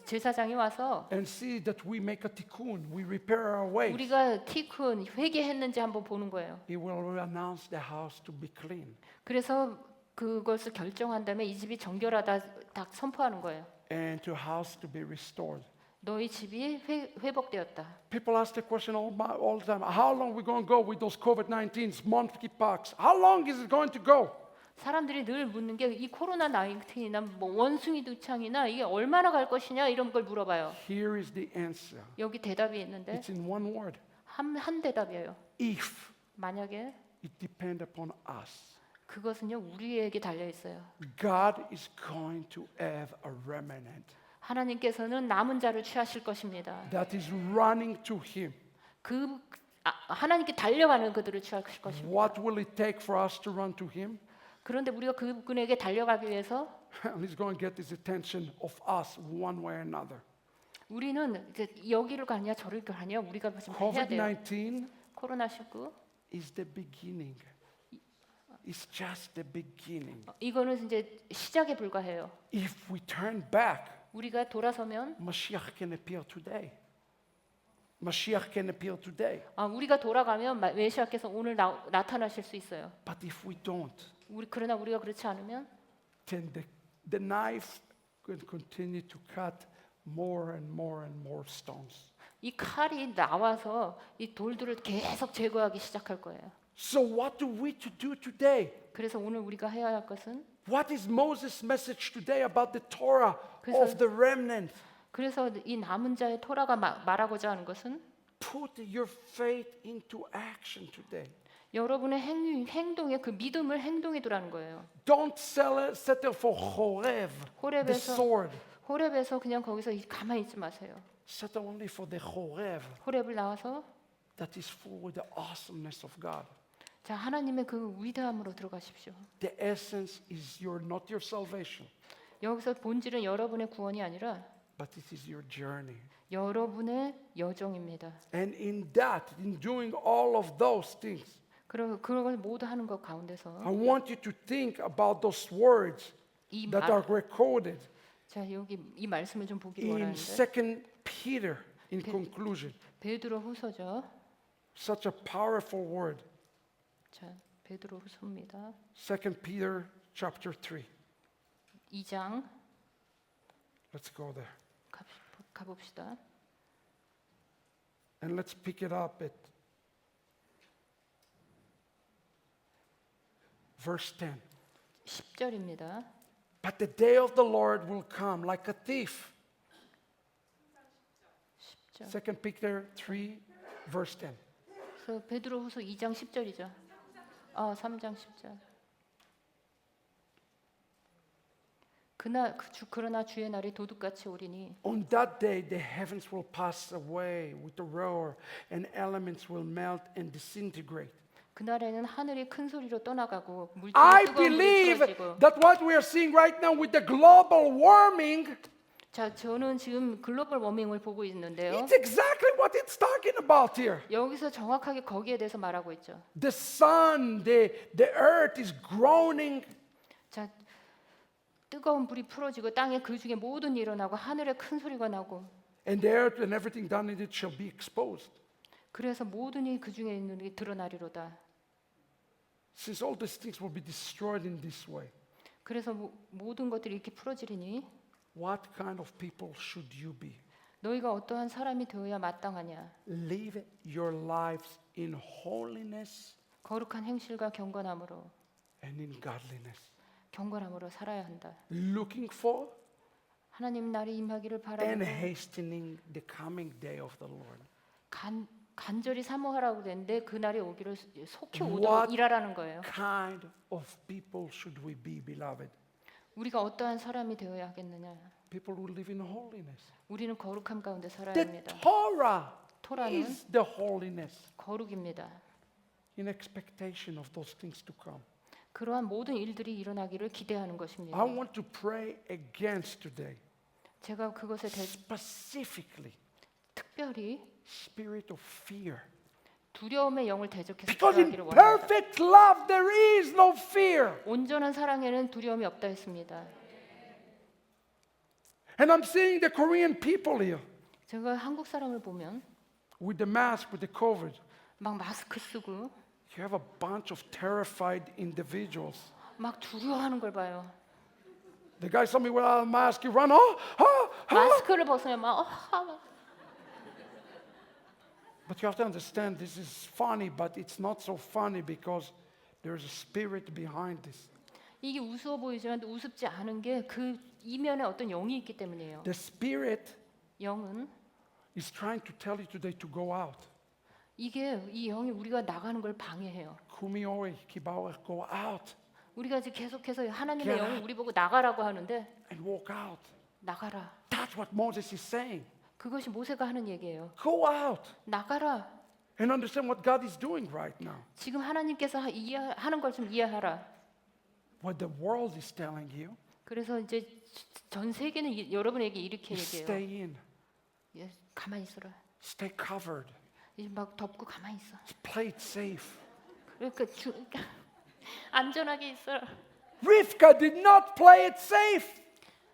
제사장이 와서 and see that we make a tikkun, we repair our ways, 우리가 티쿤 회개했는지 한번 보는 거예요. he will announce the house to be clean. 그래서 그것을 결정한 다음에 이 집이 정결하다 딱 선포하는 거예요. And to house to be restored. 너희 집이 회복되었다. People ask the question all the time, how long are we going to go with those COVID-19s, monkeypox? How long is it going to go? 사람들이 늘 묻는 게 이 코로나 19이나 뭐 원숭이 두창이나 이게 얼마나 갈 것이냐 이런 걸 물어봐요. Here is the answer. 여기 대답이 있는데 It's in one word. 한 대답이에요. If 만약에 it depends upon us, 그것은요 우리에게 달려 있어요. God is going to have a remnant 하나님께서는 남은 자를 취하실 것입니다. that is running to Him. 하나님께 달려가는 그들을 취하실 것입니다. What will it take for us to run to Him? 그런데 우리가 그분에게 달려가기 위해서 He's going to get His attention of us one way or another. 우리는 이제 여기를 가냐 저를 가냐 우리가 좀 해야 돼요. COVID-19 코로나19 is the beginning. It's just the beginning. 이거는 이제 시작에 불과해요. If we turn back, 우리가 돌아서면 Mashiach can appear today. Mashiach can appear today. 우리가 돌아가면 메시아께서 오늘 나타나실 수 있어요. But if we don't, 그러나 우리가 그렇지 않으면 then the knife can continue to cut more and more and more stones. 이 칼이 나와서 이 돌들을 계속 제거하기 시작할 거예요. So what do we to do today? 그래서 오늘 우리가 해야 할 것은 What is Moses' message today about the Torah 그래서- of the remnant? 그래서 이 남은 자의 토라가 말하고자 하는 것은 Put your faith into action today. 여러분의 행동에 그 믿음을 행동에 두라는 거예요. Don't settle for Horev, the 호렙에서 sword. 호렙에서 그냥 거기서 가만히 있지 마세요. Settle only for the Horev 호렙을 나와서 that is full with the awesomeness of God. 자 하나님의 그 위대함으로 들어가십시오. The essence is not your salvation, 여기서 본질은 여러분의 구원이 아니라 but it is your journey. 여러분의 여정입니다. And in that, in doing all of those things, 그런 걸 모두 하는 것 가운데서 I want you to think about those words 이 that are recorded 자 여기 이 말씀을 좀 보기를 in 원하는데 2 Peter in conclusion. 베드로후서죠. Such a powerful word. 자 베드로후서입니다. 2 Peter chapter 3. 2장 Let's go there. 가봅시다. And let's pick it up at verse 10. 10절입니다. But the day of the Lord will come like a thief. 10절. 2 Peter 3 verse 10. 그래서 베드로후서 2장 10절이죠. 3장 10절. 그러나 주의 날이 도둑같이 오리니 On that day the heavens will pass away with a roar and elements will melt and disintegrate. 그날에는 하늘이 큰 소리로 떠나가고 물질이 I 뜨거운 물이 believe 풀어지고 that what we are seeing right now with the global warming, 자 저는 지금 글로벌 워밍을 보고 있는데요. it's exactly what it's talking about here. 여기서 정확하게 거기에 대해서 말하고 있죠. The sun, the earth is groaning. 자 뜨거운 불이 풀어지고 땅에 그 중에 모든 일이 일어나고 하늘에 큰 소리가 나고 And the earth and everything done in it shall be exposed. 그래서 모든 이 그 중에 있는 게 드러나리로다. Since all these things will be destroyed in this way, 그래서 모든 것들이 이렇게 풀어지리니 what kind of people should you be? 너희가 어떠한 사람이 되어야 마땅하냐? Live your lives in holiness 거룩한 행실과 경건함으로 and in godliness. 경건함으로 살아야 한다. Looking for 하나님 날이 임하기를 and 바라고 hastening the coming day of the Lord. 간절히 사모하라고 되는데 그 날이 오기를 속히 오도록 What 일하라는 거예요. kind of people should we be, beloved? 우리가 어떠한 사람이 되어야 하겠느냐? People who live in holiness. 우리는 거룩함 가운데 살아야 The 합니다. Torah 토라는 is the holiness 거룩입니다. in expectation of those things to come. 그러한 모든 일들이 일어나기를 기대하는 것입니다. I want to pray against today, 제가 그것에 specifically, 특별히 spirit of fear. 두려움의 영을 대적해서 Because in 기도하기를 원합니다. perfect love there is no fear. 온전한 사랑에는 두려움이 없다 했습니다. And I'm seeing the Korean people here 제가 한국 사람을 보면 with the mask, with the COVID. 막 마스크 쓰고 You have a bunch of terrified individuals. 막 두려워하는 걸 봐요. The guy saw me without a mask. He ran. 마스크를 벗으면 막 But you have to understand, this is funny, but it's not so funny because there's a spirit behind this. 이게 우스워 보이지만 우습지 않은 게 그 이면에 어떤 영이 있기 때문이에요. The spirit 영은 is trying to tell you today to go out. 이게 이 영이 우리가 나가는 걸 방해해요. Kumioi, kibawa, go out 우리가 지금 계속해서 하나님의 Get 영이 out. 우리 보고 나가라고 하는데 and walk out. 나가라. That's what Moses is saying. 그것이 모세가 하는 얘기예요. Go out 나가라. and understand what God is doing right now. 지금 하나님께서 하는 걸 좀 이해하라. What the world is telling you 그래서 이제 전 세계는 여러분에게 이렇게 is 얘기해요. stay in. 예, 가만히 있어라. Stay covered. 이제 막 덮고 가만히 있어. Play it safe. 그러니까 안전하게 있어라. Rivka did not play it safe.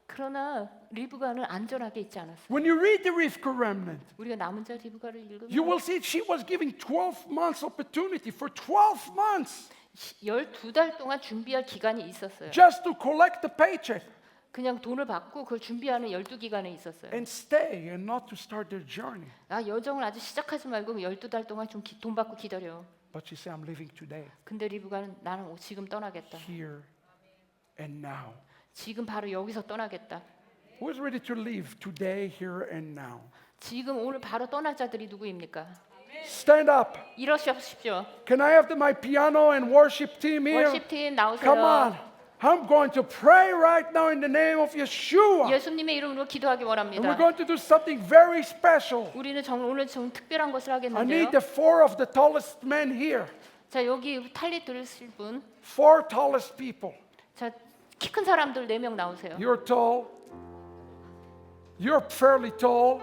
그러나 리브가는 안전하게 있지 않았어. When you read the Rivka remnant, 우리가 남은 자 리브가를 읽으면 you will see she was giving 12 months opportunity for 12 months 12달 동안 준비할 기간이 있었어요. just to collect the paycheck 그냥 돈을 받고 그걸 준비하는 12기간이 있었어요. and stay and not to start their journey. 아, 여정을 아직 시작하지 말고 12달 동안 좀 돈 받고 기다려. But she said, I'm leaving today, 근데 리브가는 나는 지금 떠나겠다. here and now. 지금 바로 여기서 떠나겠다. Who is ready to leave today, here and now? 지금 오늘 바로 떠날 자들이 누구입니까? Stand up. 일어서십시오. Can I have my piano and worship team here? 월십팀 나오세요. Come on. I'm going to pray right now in the name of Yeshua. 예수님의 이름으로 기도하기 And 원합니다. we're going to do something very special. 우리는 오늘 좀 특별한 것을 I need 하겠는데요. the 4 of the tallest men here. 자, 여기 탈리 들으실 분. 4 tallest people. 자, 키 큰 사람들 4명 나오세요. You're tall. You're fairly tall.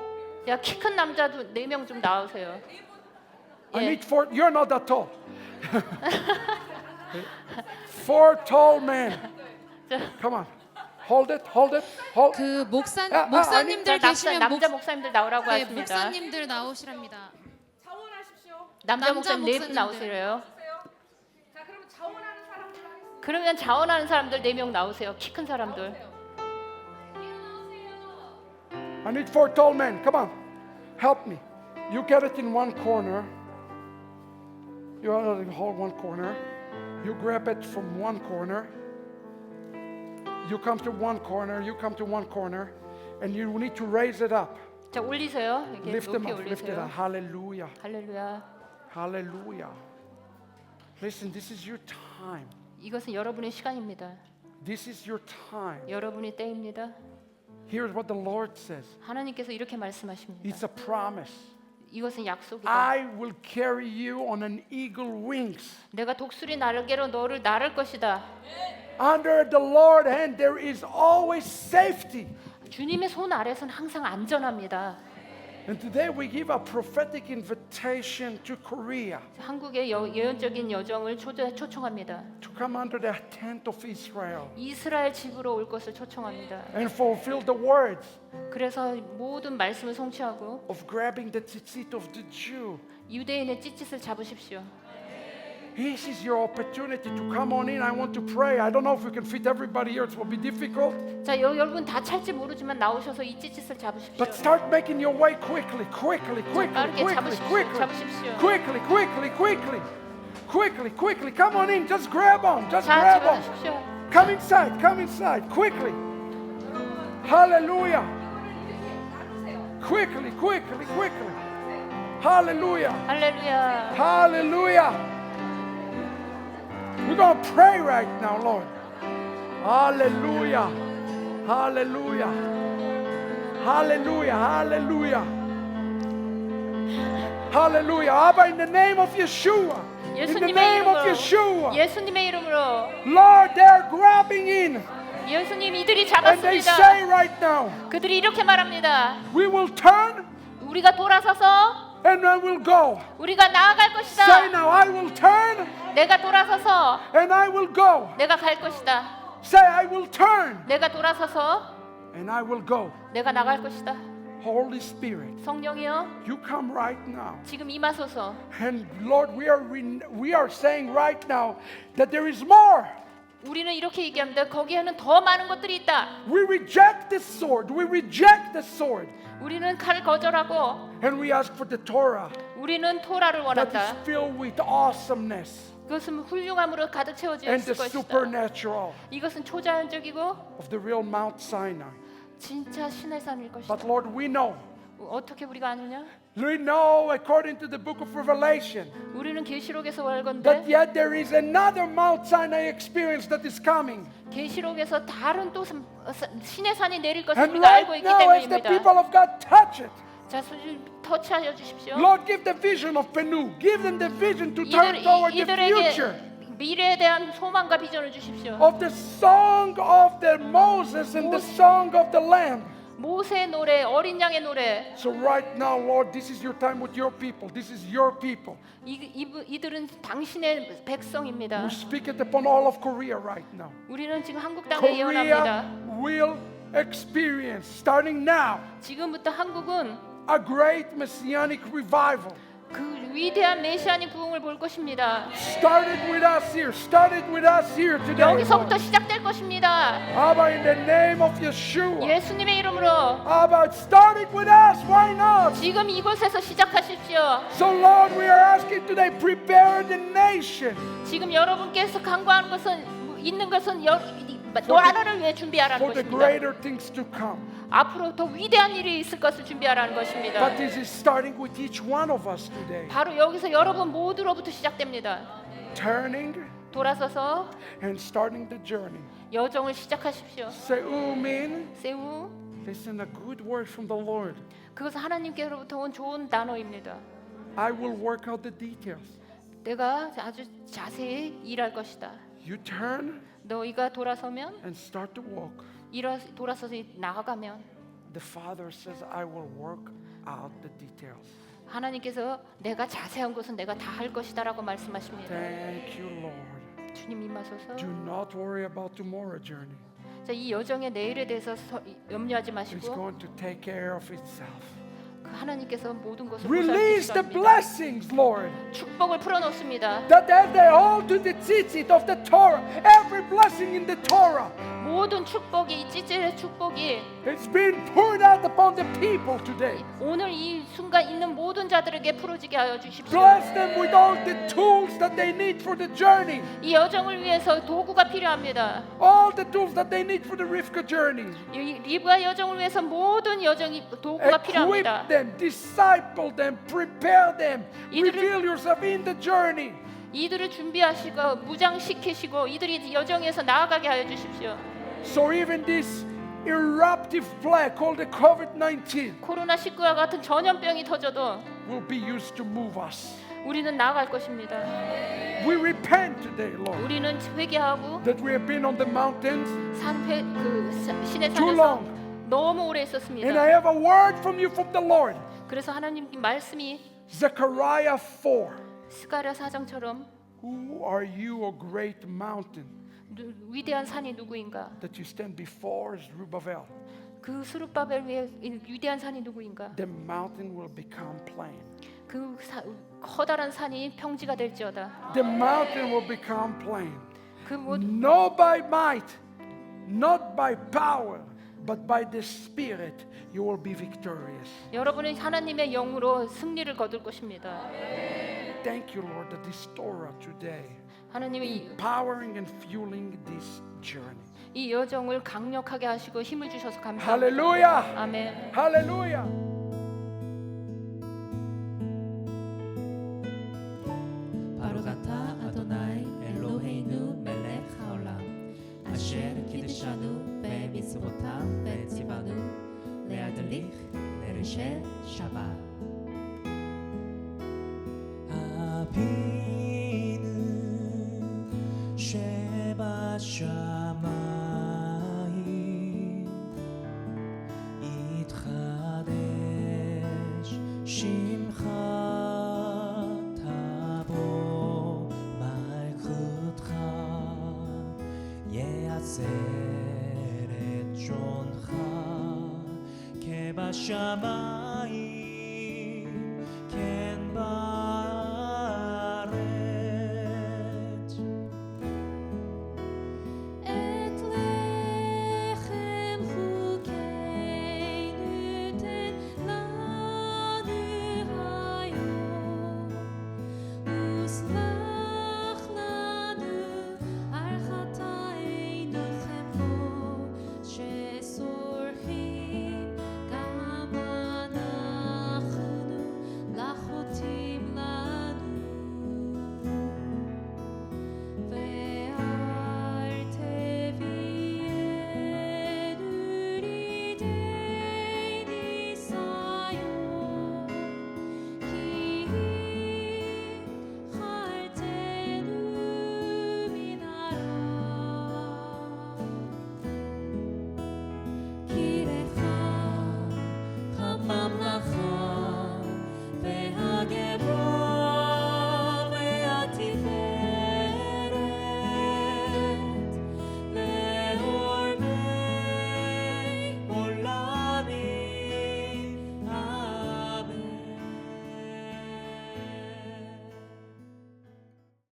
야, 키 큰 남자도 4명 좀 나오세요. I 예. need 4. You're not that tall. 4 tall men. Come on. Hold it. Hold it. Hold. 그 아, 목사님들 자, 계시면 남자 목사님들 나오라고 네, 하십니다. 목사님들 나오시랍니다. 남자 목사님 4분 목사님들. 나오세요. 그러면 자원하는 사람들 4명 나오세요. 키 큰 사람들. I need 4 tall men. Come on. Help me. You get it in one corner. You hold one corner. You grab it from one corner. You come to one corner. You come to one corner. And you need to raise it up. 자, 올리세요. 이렇게 Lift them 높이 up. Lift it up. 올리세요. Hallelujah. 할렐루야. Hallelujah. Listen, this is your time. 이것은 여러분의 시간입니다. This is your time. 여러분의 때입니다. Here's what the Lord says. 하나님께서 이렇게 말씀하십니다. It's a promise. 이것은 약속이다. I will carry you on an eagle wings. 내가 독수리 날개로 너를 나를 것이다. Under the Lord's hand there is always safety. 주님의 손 아래서는 항상 안전합니다. And today we give a prophetic invitation to Korea 한국의 예언적인 여정을 초청합니다. to come under the tent of Israel 이스라엘 집으로 올 것을 초청합니다. and fulfill the words 그래서 모든 말씀을 성취하고 of grabbing the tzitzit of the Jew. 유대인의 찌릿을 잡으십시오. This is your opportunity to come on in. I want to pray. I don't know if we can fit everybody here. It will be difficult. 자, 여러분 다 찰지 모르지만 나오셔서 이 찌릿을 잡으십시오. But start making your way quickly, quickly, quickly, 빠르게 quickly, 잡으십시오. quickly, 잡으십시오. quickly, quickly, quickly, quickly, quickly. Come on in. Just grab on. Just 자, grab on. 잡으십시오. Come inside. Come inside. Quickly. Hallelujah. Quickly, quickly, quickly. Hallelujah. 할렐루야. Hallelujah. We're going to pray right now, Lord. Hallelujah. Hallelujah. Hallelujah. Hallelujah. Hallelujah. Abba, in the name of Yeshua. In the 예수님의 name of 이름으로. Yeshua. 예수님의 이름으로. Lord, they're grabbing in. 예수님 이들이 And they 잡았습니다. say right now, 그들이 이렇게 말합니다. we will turn 우리가 돌아서서 and I will go. 우리가 나아갈 Say 것이다. now, I will turn 내가 돌아서서 and I will go. 내가 갈 것이다. Say, I will turn 내가 돌아서서 and I will go. 내가 나갈 것이다. Holy Spirit, 성령이여, you come right now. 지금 임하소서. And Lord, we are saying right now that there is more. 우리는 이렇게 얘기합니다. 거기에는 더 많은 것들이 있다. We reject this sword. We reject the sword. 우리는 칼을 거절하고 And we ask for the Torah 우리는 토라를 that is 원한다. filled with awesomeness 그것은 훌륭함으로 가득 채워져 and 있을 the 것이다. supernatural 이것은 초자연적이고 of the real Mount Sinai. 진짜 신의 산일 것이다. But Lord, we know. 어떻게 우리가 아느냐? We know according to the book of Revelation 우리는 계시록에서 알 that 건데 yet there is another Mount Sinai experience that is coming. 계시록에서 다른 또 신의 산이 내릴 것을 And 우리가 알고 right 있기 now, as the 때문입니다. people of God touch it, 자, 손을 터치하여 주십시오. Lord, give the vision of Penu. Give them the vision to turn toward the future 이들에게 미래에 대한 소망과 비전을 주십시오. of the song of the Moses and the song of the Lamb. 모세의 노래, 어린 양의 노래. So right now, Lord, this is your time with your people. This is your people. 이들은 당신의 백성입니다. We speak it upon all of Korea right now. 우리는 지금 한국 땅에 Korea 예언합니다. will experience, starting now, 지금부터 한국은 a great messianic revival. 그 위대한 메시아닉 부흥을 볼 것입니다. Started with us here. Started with us here today. 여기서부터 시작될 것입니다. Abba, in the name of Yeshua. 예수님의 이름으로 Abba, it started with us. Why not? 지금 이곳에서 시작하십시오. So, Lord, we are asking today, prepare the nation 지금 여러분께서 간구하는 것은 있는 것은 나라를 위해 준비하라는 for the 것입니다. greater things to come. 앞으로 더 위대한 일이 있을 것을 준비하라는 것입니다. But this is starting with each one of us today. 바로 여기서 여러분 모두로부터 시작됩니다. Turning 돌아서서 and starting the journey. 여정을 시작하십시오. Seumin, 세우, listen, a good word from the Lord. 그것은 하나님께로부터 온 좋은 단어입니다. I will work out the details. 내가 아주 자세히 일할 것이다. You turn 너희가 돌아서면 and start to walk. 돌아서서 나아가면 The Father says, I will work out the details. 하나님께서 내가 자세한 것은 내가 다 할 것이다라고 말씀하십니다. Thank you, Lord. 주님 임하소서. Do not worry about tomorrow journey. 자, 이 여정의 내일에 대해서 염려하지 It's 마시고 going to take care of itself. 그 하나님께서 모든 것을 Release the 보살피시옵니다. blessings, Lord. 축복을 풀어놓습니다. That as they hold to the tzitzit of the Torah, every blessing in the Torah, 모든 축복이 이 찌질의 축복이 it's been poured out upon the people today. 오늘 이 순간 있는 모든 자들에게 풀어지게 하여 주십시오. Bless them with all the tools that they need for the journey. 이 여정을 위해서 도구가 필요합니다. All the tools that they need for the Rivka journey. 이 리브아 여정을 위해서 모든 여정이 도구가 Equip 필요합니다. them, disciple them, prepare them, 이들을- reveal yourself in the journey. 이들을 준비하시고 무장시키시고 이들이 여정에서 나아가게 하여 주십시오. So even this eruptive plague called the COVID-19 코로나19와 같은 전염병이 터져도 will be used to move us. 우리는 나아갈 것입니다. We repent today, Lord, 우리는 회개하고 that we have been on the mountains 신의 too 산에서 long. 너무 오래 And I 있었습니다. have a word from you from the Lord. 그래서 하나님 말씀이 Zechariah 4. 스가랴 4장처럼 Who are you, a great mountain, 위대한 산이 누구인가? that you stand before Zerubbabel? 그 스룹바벨 위에 이 위대한 산이 누구인가? The mountain will become plain. 그 커다란 산이 평지가 될지어다. The mountain will become plain. 그 뭐 Not by might, not by power, but by the Spirit you will be victorious. 여러분은 하나님의 영으로 승리를 거둘 것입니다. Thank you, Lord, that this Torah today 하나님이 empowering and fueling this journey. 이 여정을 강력하게 하시고 힘을 주셔서 감사합니다. Hallelujah! 아멘. Hallelujah! 바로 같아 아도나이 엘로헤이누 멜렉 하올람 아셰르 키드샤누 베미스보타 베티바누 레아들릭 네르셰 샤바 아비는 쉐바 샤마이 이트하데ש 심하 Ye'aseret shoncha kebashamayim